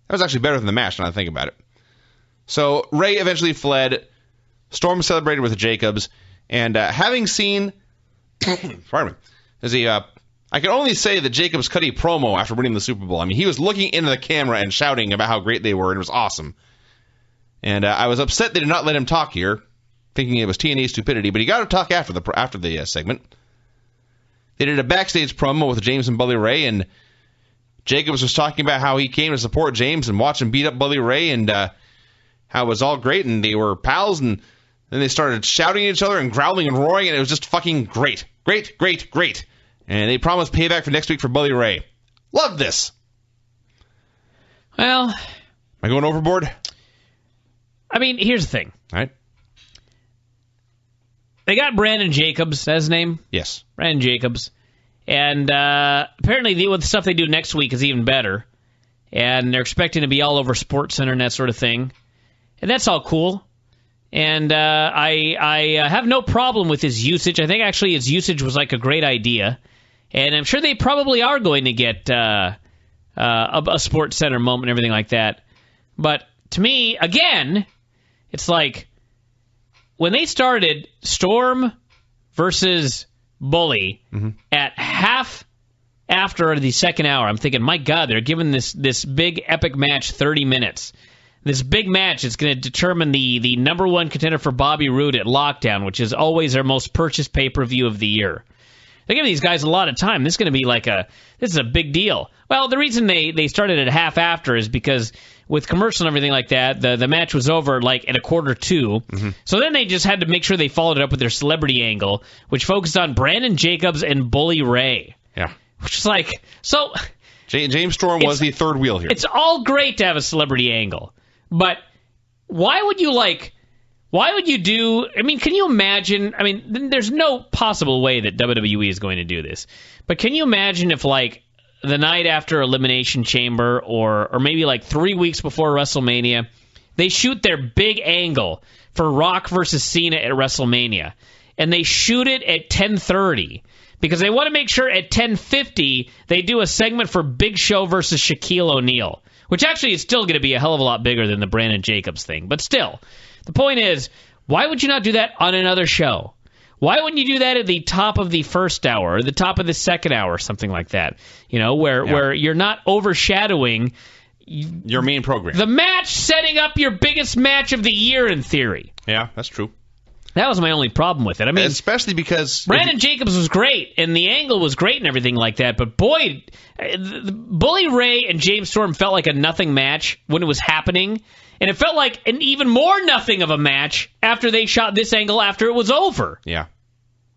S2: That was actually better than the match, now that I think about it. So Ray eventually fled. Storm celebrated with Jacobs. And having seen... pardon me. I can only say that Jacobs cut a promo after winning the Super Bowl. I mean, he was looking into the camera and shouting about how great they were, and it was awesome. And I was upset they did not let him talk here, thinking it was TNA stupidity, but he got to talk after the segment. They did a backstage promo with James and Bully Ray, and Jacobs was talking about how he came to support James and watch him beat up Bully Ray, and how it was all great, and they were pals, and then they started shouting at each other and growling and roaring, and it was just fucking great. Great, great, great. And they promised payback for next week for Bully Ray. Love this.
S1: Well...
S2: Am I going overboard?
S1: I mean, here's the thing.
S2: All right.
S1: They got Brandon Jacobs, that's his name?
S2: Yes.
S1: Brandon Jacobs. And apparently the stuff they do next week is even better. And they're expecting to be all over SportsCenter and that sort of thing. And that's all cool. And I have no problem with his usage. I think actually his usage was like a great idea. And I'm sure they probably are going to get a SportsCenter moment and everything like that. But to me, again, it's like when they started Storm versus Bully at half after the second hour, I'm thinking, my God, they're giving this big epic match 30 minutes. This big match is going to determine the number one contender for Bobby Roode at Lockdown, which is always their most purchased pay-per-view of the year. They're giving these guys a lot of time. This is going to be this is a big deal. Well, the reason they started at half after is because with commercial and everything like that, the match was over like at 1:45. So then they just had to make sure they followed it up with their celebrity angle, which focused on Brandon Jacobs and Bully Ray. Yeah. Which is like, so...
S2: James Storm was the third wheel here.
S1: It's all great to have a celebrity angle, but why would you do... I mean, can you imagine... I mean, there's no possible way that WWE is going to do this, but can you imagine if, like, the night after Elimination Chamber or maybe, like, 3 weeks before WrestleMania, they shoot their big angle for Rock versus Cena at WrestleMania, and they shoot it at 10:30 because they want to make sure at 10:50 they do a segment for Big Show versus Shaquille O'Neal, which actually is still going to be a hell of a lot bigger than the Brandon Jacobs thing. But still, the point is, why would you not do that on another show? Why wouldn't you do that at the top of the first hour or the top of the second hour, something like that? Where you're not overshadowing
S2: your main program.
S1: The match setting up your biggest match of the year, in theory.
S2: Yeah, that's true.
S1: That was my only problem with it. I mean,
S2: especially because
S1: Brandon Jacobs was great, and the angle was great and everything like that, but boy, Bully Ray and James Storm felt like a nothing match when it was happening, and it felt like an even more nothing of a match after they shot this angle after it was over.
S2: Yeah.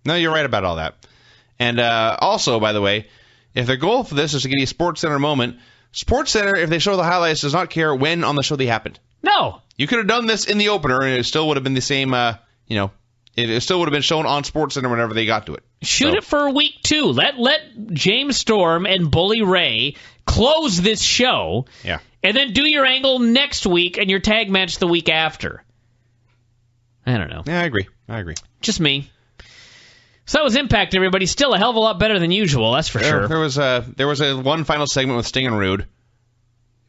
S2: No, you're right about all that. And also, by the way, if their goal for this is to get a SportsCenter moment, SportsCenter, if they show the highlights, does not care when on the show they happened.
S1: No.
S2: You could have done this in the opener, and it still would have been the same, it still would have been shown on SportsCenter whenever they got to it.
S1: Shoot it for week 2. Let James Storm and Bully Ray close this show.
S2: Yeah.
S1: And then do your angle next week and your tag match the week after. I don't know.
S2: Yeah, I agree.
S1: Just me. So that was Impact, everybody. Still a hell of a lot better than usual, that's for sure.
S2: There was a one final segment with Sting and Roode. It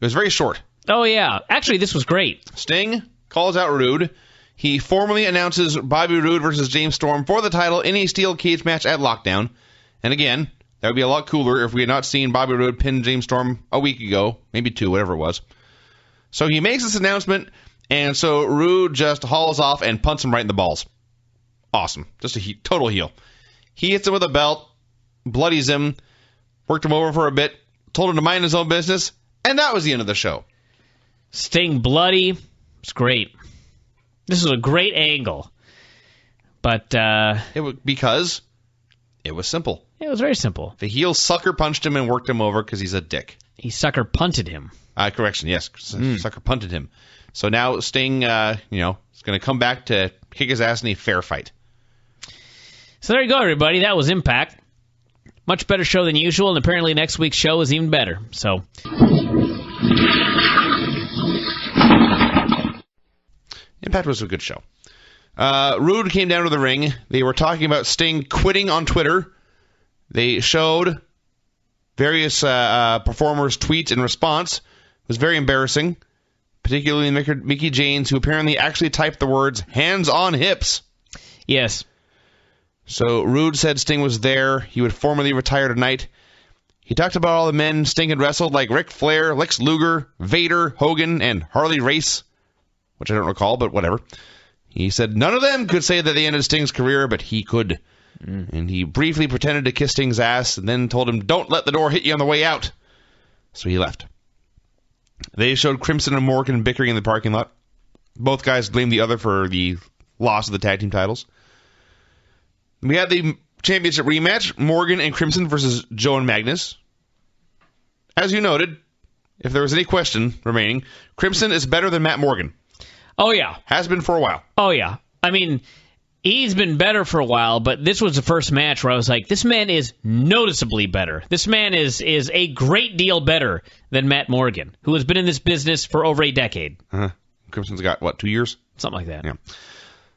S2: was very short.
S1: Oh, yeah. Actually, this was great.
S2: Sting calls out Roode. He formally announces Bobby Roode versus James Storm for the title in a steel cage match at Lockdown. And again, that would be a lot cooler if we had not seen Bobby Roode pin James Storm a week ago, maybe 2, whatever it was. So he makes this announcement, and so Roode just hauls off and punts him right in the balls. Awesome. Just a total heel. He hits him with a belt, bloodies him, worked him over for a bit, told him to mind his own business, and that was the end of the show.
S1: Sting bloody. It's great. This is a great angle. But
S2: because it was simple.
S1: It was very simple.
S2: The heel sucker punched him and worked him over because he's a dick.
S1: He sucker punted him.
S2: Correction, yes. Sucker punted him. So now Sting, is going to come back to kick his ass in a fair fight.
S1: So there you go, everybody. That was Impact. Much better show than usual, and apparently next week's show is even better. So
S2: Impact was a good show. Roode came down to the ring. They were talking about Sting quitting on Twitter. They showed various performers' tweets in response. It was very embarrassing, particularly Mickie James, who apparently actually typed the words, hands on hips.
S1: Yes.
S2: So Roode said Sting was there. He would formally retire tonight. He talked about all the men Sting had wrestled, like Ric Flair, Lex Luger, Vader, Hogan, and Harley Race, which I don't recall, but whatever. He said none of them could say that they ended Sting's career, but he could. And he briefly pretended to kiss Sting's ass and then told him, don't let the door hit you on the way out. So he left. They showed Crimson and Morgan bickering in the parking lot. Both guys blamed the other for the loss of the tag team titles. We had the championship rematch, Morgan and Crimson versus Joe and Magnus. As you noted, if there was any question remaining, Crimson is better than Matt Morgan.
S1: Oh, yeah.
S2: Has been for a while.
S1: Oh, yeah. I mean, he's been better for a while, but this was the first match where I was like, this man is noticeably better. This man is a great deal better than Matt Morgan, who has been in this business for over a decade.
S2: Crimson's got, 2 years?
S1: Something like that.
S2: Yeah.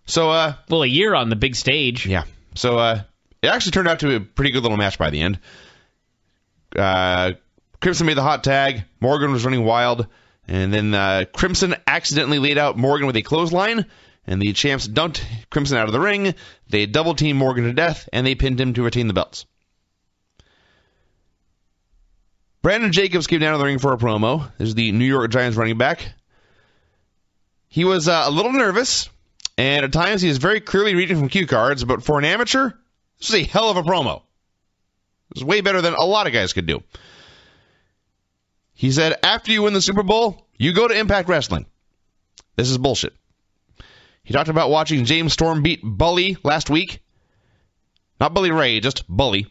S2: So,
S1: well, a year on the big stage.
S2: Yeah. So, it actually turned out to be a pretty good little match by the end. Crimson made the hot tag. Morgan was running wild. And then Crimson accidentally laid out Morgan with a clothesline. And the champs dumped Crimson out of the ring. They double-teamed Morgan to death. And they pinned him to retain the belts. Brandon Jacobs came down to the ring for a promo. This is the New York Giants running back. He was a little nervous. And at times he was very clearly reading from cue cards. But for an amateur, this was a hell of a promo. It was way better than a lot of guys could do. He said, after you win the Super Bowl, you go to Impact Wrestling. This is bullshit. He talked about watching James Storm beat Bully last week. Not Bully Ray, just Bully.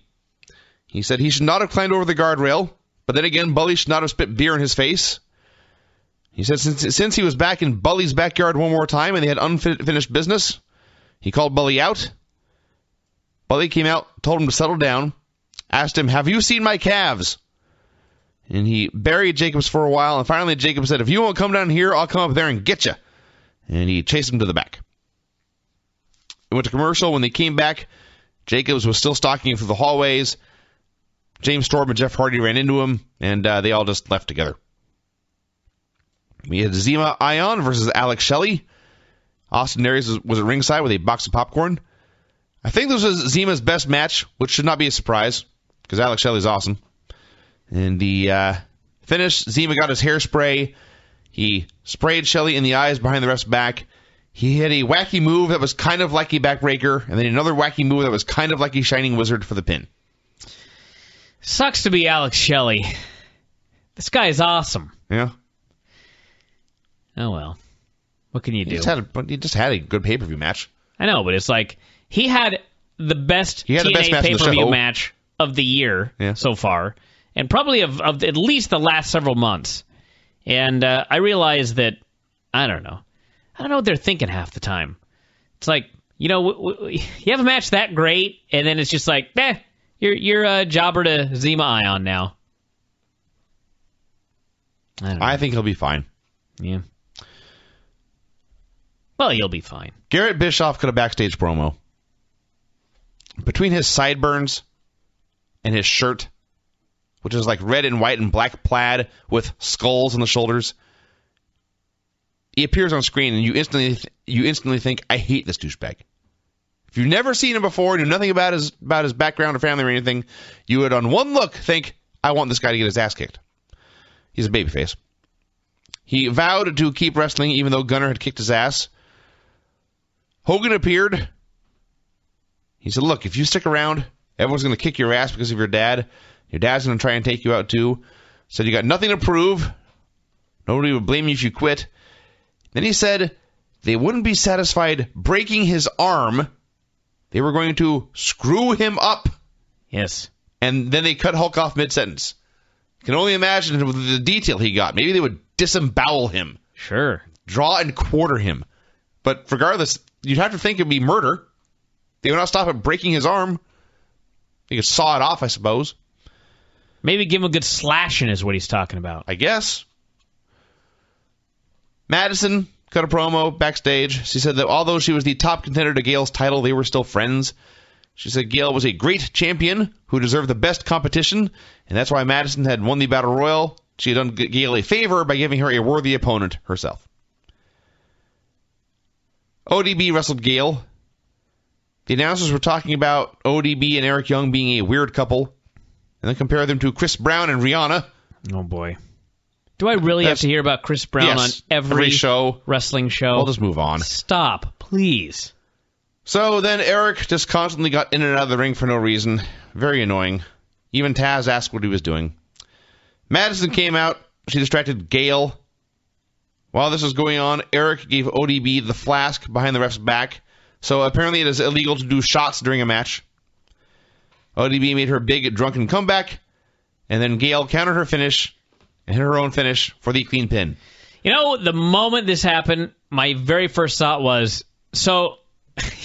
S2: He said he should not have climbed over the guardrail, but then again, Bully should not have spit beer in his face. He said since he was back in Bully's backyard one more time and they had unfinished business, he called Bully out. Bully came out, told him to settle down, asked him, have you seen my calves? And he buried Jacobs for a while, and finally Jacobs said, if you won't come down here, I'll come up there and get you. And he chased him to the back. It went to commercial. When they came back, Jacobs was still stalking him through the hallways. James Storm and Jeff Hardy ran into him, and they all just left together. We had Zima Ion versus Alex Shelley. Austin Aries was at ringside with a box of popcorn. I think this was Zima's best match, which should not be a surprise, because Alex Shelley's awesome. And the finish, Zima got his hairspray. He sprayed Shelley in the eyes behind the ref's back. He had a wacky move that was kind of like a backbreaker, and then another wacky move that was kind of like a Shining Wizard for the pin.
S1: Sucks to be Alex Shelley. This guy is awesome.
S2: Yeah.
S1: Oh, well. What can you do?
S2: He just had a good pay-per-view match.
S1: I know, but it's like he had the best TNA pay-per-view match of the year so far, and probably of at least the last several months. And I realize that, I don't know what they're thinking half the time. It's like, you have a match that great, and then it's just like, you're a jobber to Zima Ion now.
S2: I think he'll be fine.
S1: Yeah. Well, he'll be fine.
S2: Garrett Bischoff cut a backstage promo. Between his sideburns and his shirt, which is like red and white and black plaid with skulls on the shoulders, he appears on screen and you instantly think, I hate this douchebag. If you've never seen him before, knew nothing about his background or family or anything, you would on one look think, I want this guy to get his ass kicked. He's a babyface. He vowed to keep wrestling even though Gunner had kicked his ass. Hogan appeared. He said, look, if you stick around, everyone's going to kick your ass because of your dad. Your dad's going to try and take you out too. Said you got nothing to prove. Nobody would blame you if you quit. Then he said they wouldn't be satisfied breaking his arm. They were going to screw him up.
S1: Yes. And
S2: then they cut Hulk off mid-sentence. You can only imagine the detail he got. Maybe they would disembowel him.
S1: Sure.
S2: Draw and quarter him. But regardless, you'd have to think it'd be murder. They would not stop at breaking his arm. They could saw it off, I suppose.
S1: Maybe give him a good slashing is what he's talking about.
S2: I guess. Madison cut a promo backstage. She said that although she was the top contender to Gail's title, they were still friends. She said Gail was a great champion who deserved the best competition, and that's why Madison had won the Battle Royal. She had done Gail a favor by giving her a worthy opponent herself. ODB wrestled Gail. The announcers were talking about ODB and Eric Young being a weird couple, and then compare them to Chris Brown and Rihanna.
S1: Oh, boy. Do I really have to hear about Chris Brown on every
S2: show?
S1: Wrestling show?
S2: We'll just move on.
S1: Stop, please.
S2: So then Eric just constantly got in and out of the ring for no reason. Very annoying. Even Taz asked what he was doing. Madison came out. She distracted Gail. While this was going on, Eric gave ODB the flask behind the ref's back. So apparently it is illegal to do shots during a match. ODB made her big drunken comeback. And then Gail countered her finish and hit her own finish for the clean pin.
S1: You know, the moment this happened, my very first thought was, so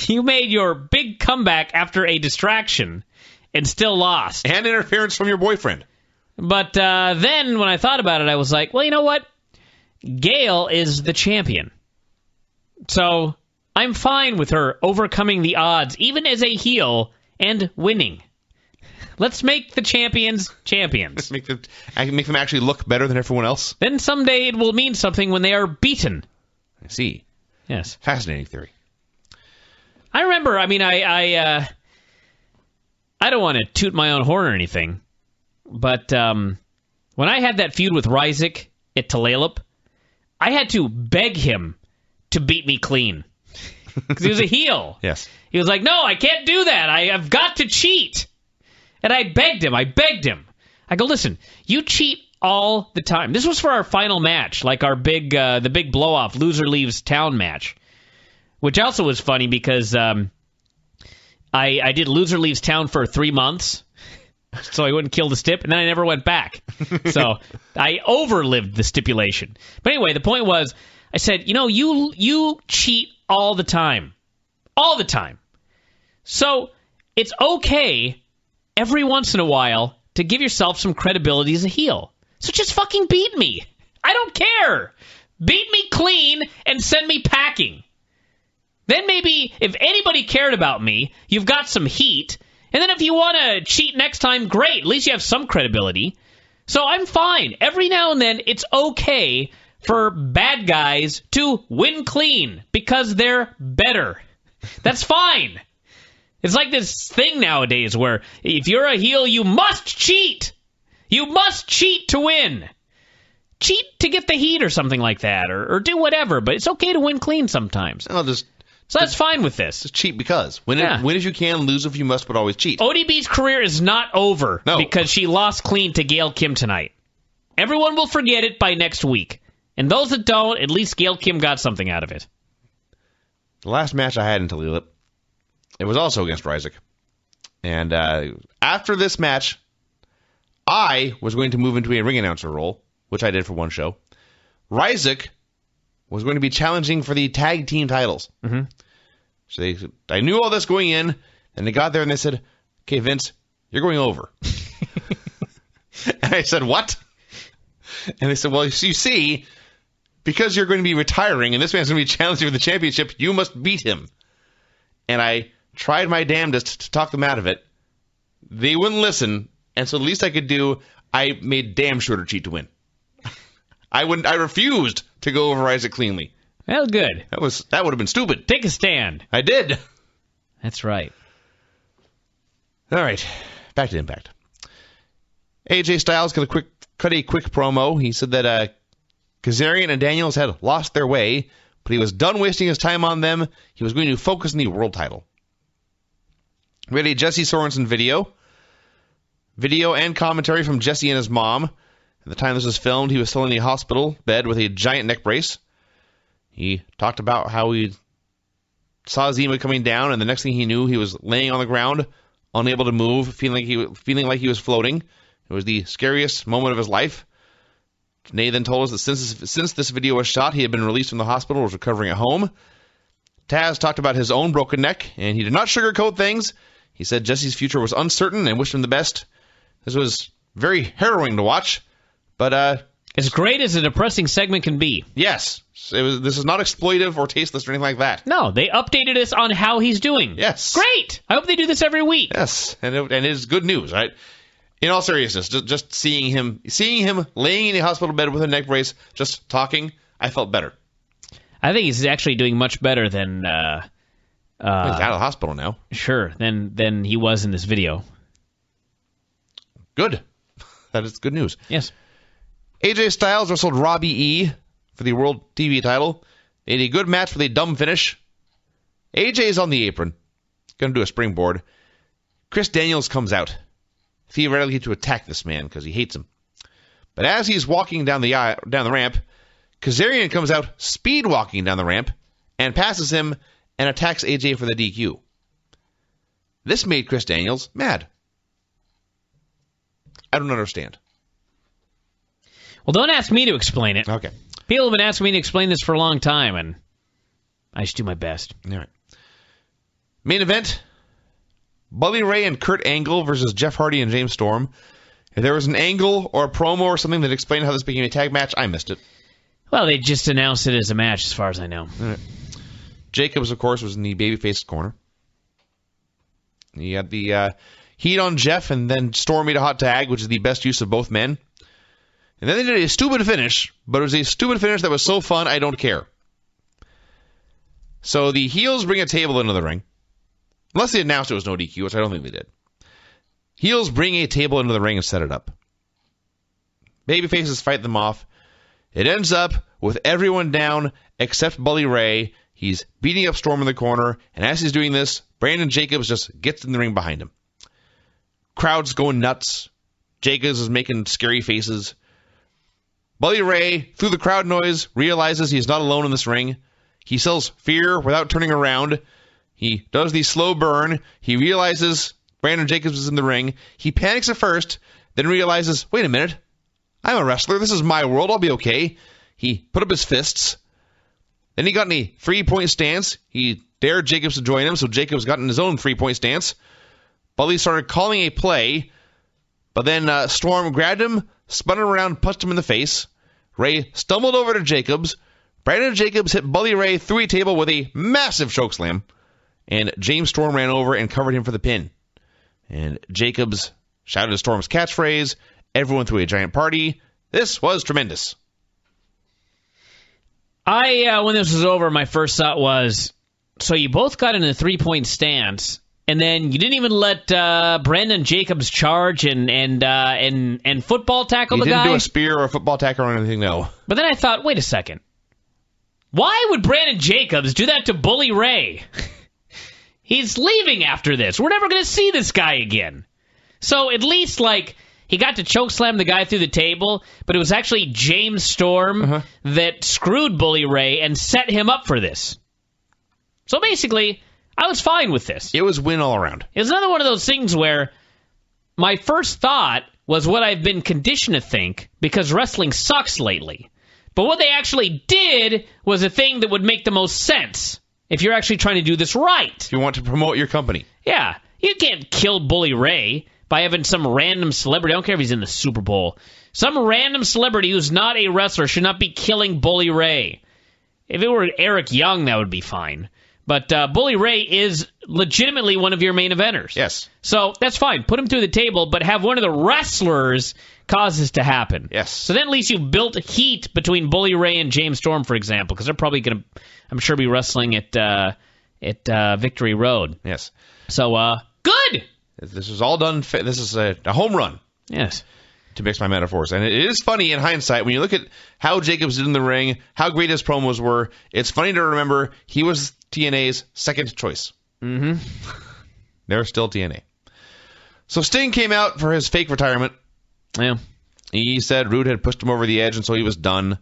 S1: you made your big comeback after a distraction and still lost.
S2: And interference from your boyfriend.
S1: But then when I thought about it, I was like, well, you know what? Gail is the champion. So I'm fine with her overcoming the odds, even as a heel, and winning. Let's make the champions champions.
S2: Make them actually look better than everyone else.
S1: Then someday it will mean something when they are beaten.
S2: I see.
S1: Yes.
S2: Fascinating theory.
S1: I remember, I don't want to toot my own horn or anything, but when I had that feud with Ryzik at Tulalip, I had to beg him to beat me clean. Because he was a heel.
S2: Yes.
S1: He was like, no, I can't do that. I've got to cheat. And I begged him. I go, listen, you cheat all the time. This was for our final match, like our the big blow-off, loser leaves town match. Which also was funny because I did loser leaves town for 3 months, so I wouldn't kill the stip, and then I never went back. So I overlived the stipulation. But anyway, the point was, I said, you cheat all the time. All the time. So it's okay every once in a while to give yourself some credibility as a heel. So just fucking beat me. I don't care. Beat me clean and send me packing. Then maybe if anybody cared about me, you've got some heat. And then if you want to cheat next time, great. At least you have some credibility. So I'm fine. Every now and then, it's okay for bad guys to win clean because they're better. That's fine. It's like this thing nowadays where if you're a heel, you must cheat. You must cheat to win. Cheat to get the heat or something like that, or do whatever, but it's okay to win clean sometimes. So that's fine with this.
S2: Just cheat because. Win as you can, lose if you must, but always cheat.
S1: ODB's career is not over because she lost clean to Gail Kim tonight. Everyone will forget it by next week. And those that don't, at least Gail Kim got something out of it.
S2: The last match I had in Toledo, it was also against Ryzik. And after this match, I was going to move into a ring announcer role, which I did for one show. Ryzik was going to be challenging for the tag team titles. Mm-hmm. So I knew all this going in, and they got there and they said, "Okay, Vince, you're going over." And I said, "What?" And they said, "Well, you see, because you're going to be retiring and this man's going to be challenging for the championship, you must beat him." And I tried my damnedest to talk them out of it. They wouldn't listen, and so the least I could do, I made damn sure to cheat to win. I refused to go over Isaac cleanly.
S1: Well, good.
S2: That would have been stupid.
S1: Take a stand.
S2: I did.
S1: That's right.
S2: All right, back to Impact. AJ Styles cut a quick promo. He said that Kazarian and Daniels had lost their way, but he was done wasting his time on them. He was going to focus on the world title. We had a Jesse Sorensen video and commentary from Jesse and his mom. At the time this was filmed, he was still in the hospital bed with a giant neck brace. He talked about how he saw Zima coming down, and the next thing he knew, he was laying on the ground, unable to move, feeling like he was floating. It was the scariest moment of his life. Nay then told us that since this video was shot, he had been released from the hospital and was recovering at home. Taz talked about his own broken neck, and he did not sugarcoat things. He said Jesse's future was uncertain and wished him the best. This was very harrowing to watch, but
S1: as great as a depressing segment can be.
S2: Yes. This is not exploitive or tasteless or anything like that.
S1: No, they updated us on how he's doing.
S2: Yes.
S1: Great. I hope they do this every week.
S2: Yes, and it is good news, right? In all seriousness, just seeing him laying in a hospital bed with a neck brace, just talking, I felt better.
S1: I think he's actually doing much better than
S2: he's out of the hospital now.
S1: Sure, than he was in this video.
S2: Good. That is good news.
S1: Yes.
S2: AJ Styles wrestled Robbie E for the World TV title. They had a good match with a dumb finish. AJ's on the apron. Going to do a springboard. Chris Daniels comes out, theoretically to attack this man because he hates him. But as he's walking down the ramp, Kazarian comes out speed walking down the ramp and passes him and attacks AJ for the DQ. This made Chris Daniels mad. I don't understand.
S1: Well, don't ask me to explain it.
S2: Okay.
S1: People have been asking me to explain this for a long time, and I should do my best.
S2: All right. Main event, Bully Ray and Kurt Angle versus Jeff Hardy and James Storm. If there was an angle or a promo or something that explained how this became a tag match, I missed it.
S1: Well, they just announced it as a match, as far as I know.
S2: All right. Jacobs, of course, was in the babyface corner. He had the heat on Jeff, and then Storm made a hot tag, which is the best use of both men. And then they did a stupid finish, but it was a stupid finish that was so fun, I don't care. So the heels bring a table into the ring. Unless they announced it was no DQ, which I don't think they did. Heels bring a table into the ring and set it up. Babyfaces fight them off. It ends up with everyone down except Bully Ray. He's beating up Storm in the corner, and as he's doing this, Brandon Jacobs just gets in the ring behind him. Crowd's going nuts. Jacobs is making scary faces. Bully Ray, through the crowd noise, realizes he's not alone in this ring. He sells fear without turning around. He does the slow burn. He realizes Brandon Jacobs is in the ring. He panics at first, then realizes, wait a minute, I'm a wrestler. This is my world. I'll be okay. He put up his fists. Then he got in a 3-point stance. He dared Jacobs to join him, so Jacobs got in his own 3-point stance. Bully started calling a play, but then Storm grabbed him, spun him around, punched him in the face. Ray stumbled over to Jacobs. Brandon Jacobs hit Bully Ray through a table with a massive chokeslam. And James Storm ran over and covered him for the pin. And Jacobs shouted Storm's catchphrase. Everyone threw a giant party. This was tremendous.
S1: When this was over, my first thought was, so you both got in a 3-point stance, and then you didn't even let Brandon Jacobs charge and football tackle the guy?
S2: He didn't do a spear or a football tackle or anything, no.
S1: But then I thought, wait a second. Why would Brandon Jacobs do that to Bully Ray? He's leaving after this. We're never going to see this guy again. So at least, he got to chokeslam the guy through the table, but it was actually James Storm that screwed Bully Ray and set him up for this. So basically, I was fine with this.
S2: It was win all around.
S1: It was another one of those things where my first thought was what I've been conditioned to think because wrestling sucks lately. But what they actually did was a thing that would make the most sense if you're actually trying to do this right.
S2: If you want to promote your company.
S1: Yeah. You can't kill Bully Ray by having some random celebrity. I don't care if he's in the Super Bowl. Some random celebrity who's not a wrestler should not be killing Bully Ray. If it were Eric Young, that would be fine. But Bully Ray is legitimately one of your main eventers.
S2: Yes.
S1: So that's fine. Put him through the table, but have one of the wrestlers cause this to happen.
S2: Yes.
S1: So then at least you've built heat between Bully Ray and James Storm, for example, because they're probably going to, I'm sure, be wrestling at Victory Road.
S2: Yes.
S1: So, good!
S2: This was all done. This is a home run.
S1: Yes.
S2: To mix my metaphors. And it is funny in hindsight, when you look at how Jacobs did in the ring, how great his promos were, it's funny to remember he was TNA's second choice.
S1: Mm-hmm.
S2: They're still TNA. So Sting came out for his fake retirement.
S1: Yeah.
S2: He said Roode had pushed him over the edge, and so he was done.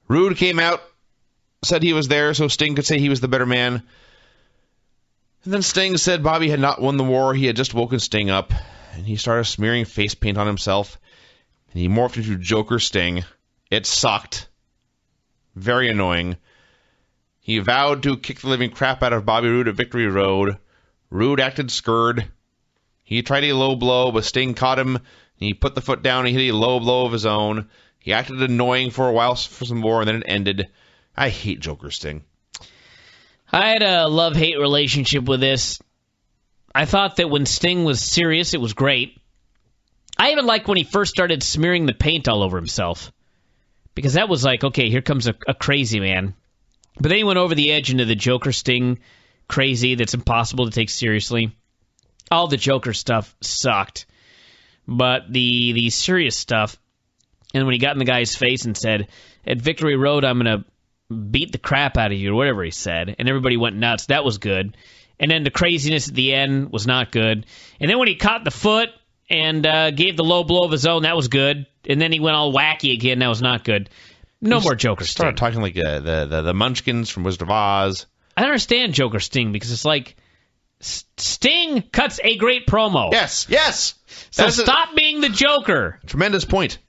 S2: Roode came out, said he was there so Sting could say he was the better man. And then Sting said Bobby had not won the war. He had just woken Sting up. And he started smearing face paint on himself. And he morphed into Joker Sting. It sucked. Very annoying. He vowed to kick the living crap out of Bobby Roode at Victory Road. Roode acted scared. He tried a low blow, but Sting caught him. He put the foot down and hit a low blow of his own. He acted annoying for a while for some more, and then it ended. I hate Joker Sting.
S1: I had a love-hate relationship with this. I thought that when Sting was serious, it was great. I even liked when he first started smearing the paint all over himself. Because that was like, okay, here comes a crazy man. But then he went over the edge into the Joker Sting crazy that's impossible to take seriously. All the Joker stuff sucked. But the serious stuff, and when he got in the guy's face and said, at Victory Road, I'm going to beat the crap out of you, or whatever he said, and everybody went nuts, that was good. And then the craziness at the end was not good. And then when he caught the foot and gave the low blow of his own, that was good. And then he went all wacky again, that was not good. No more Joker Sting.
S2: Started talking like the Munchkins from Wizard of Oz.
S1: I don't understand Joker Sting because it's like Sting cuts a great promo.
S2: Yes.
S1: So stop being the Joker.
S2: Tremendous point.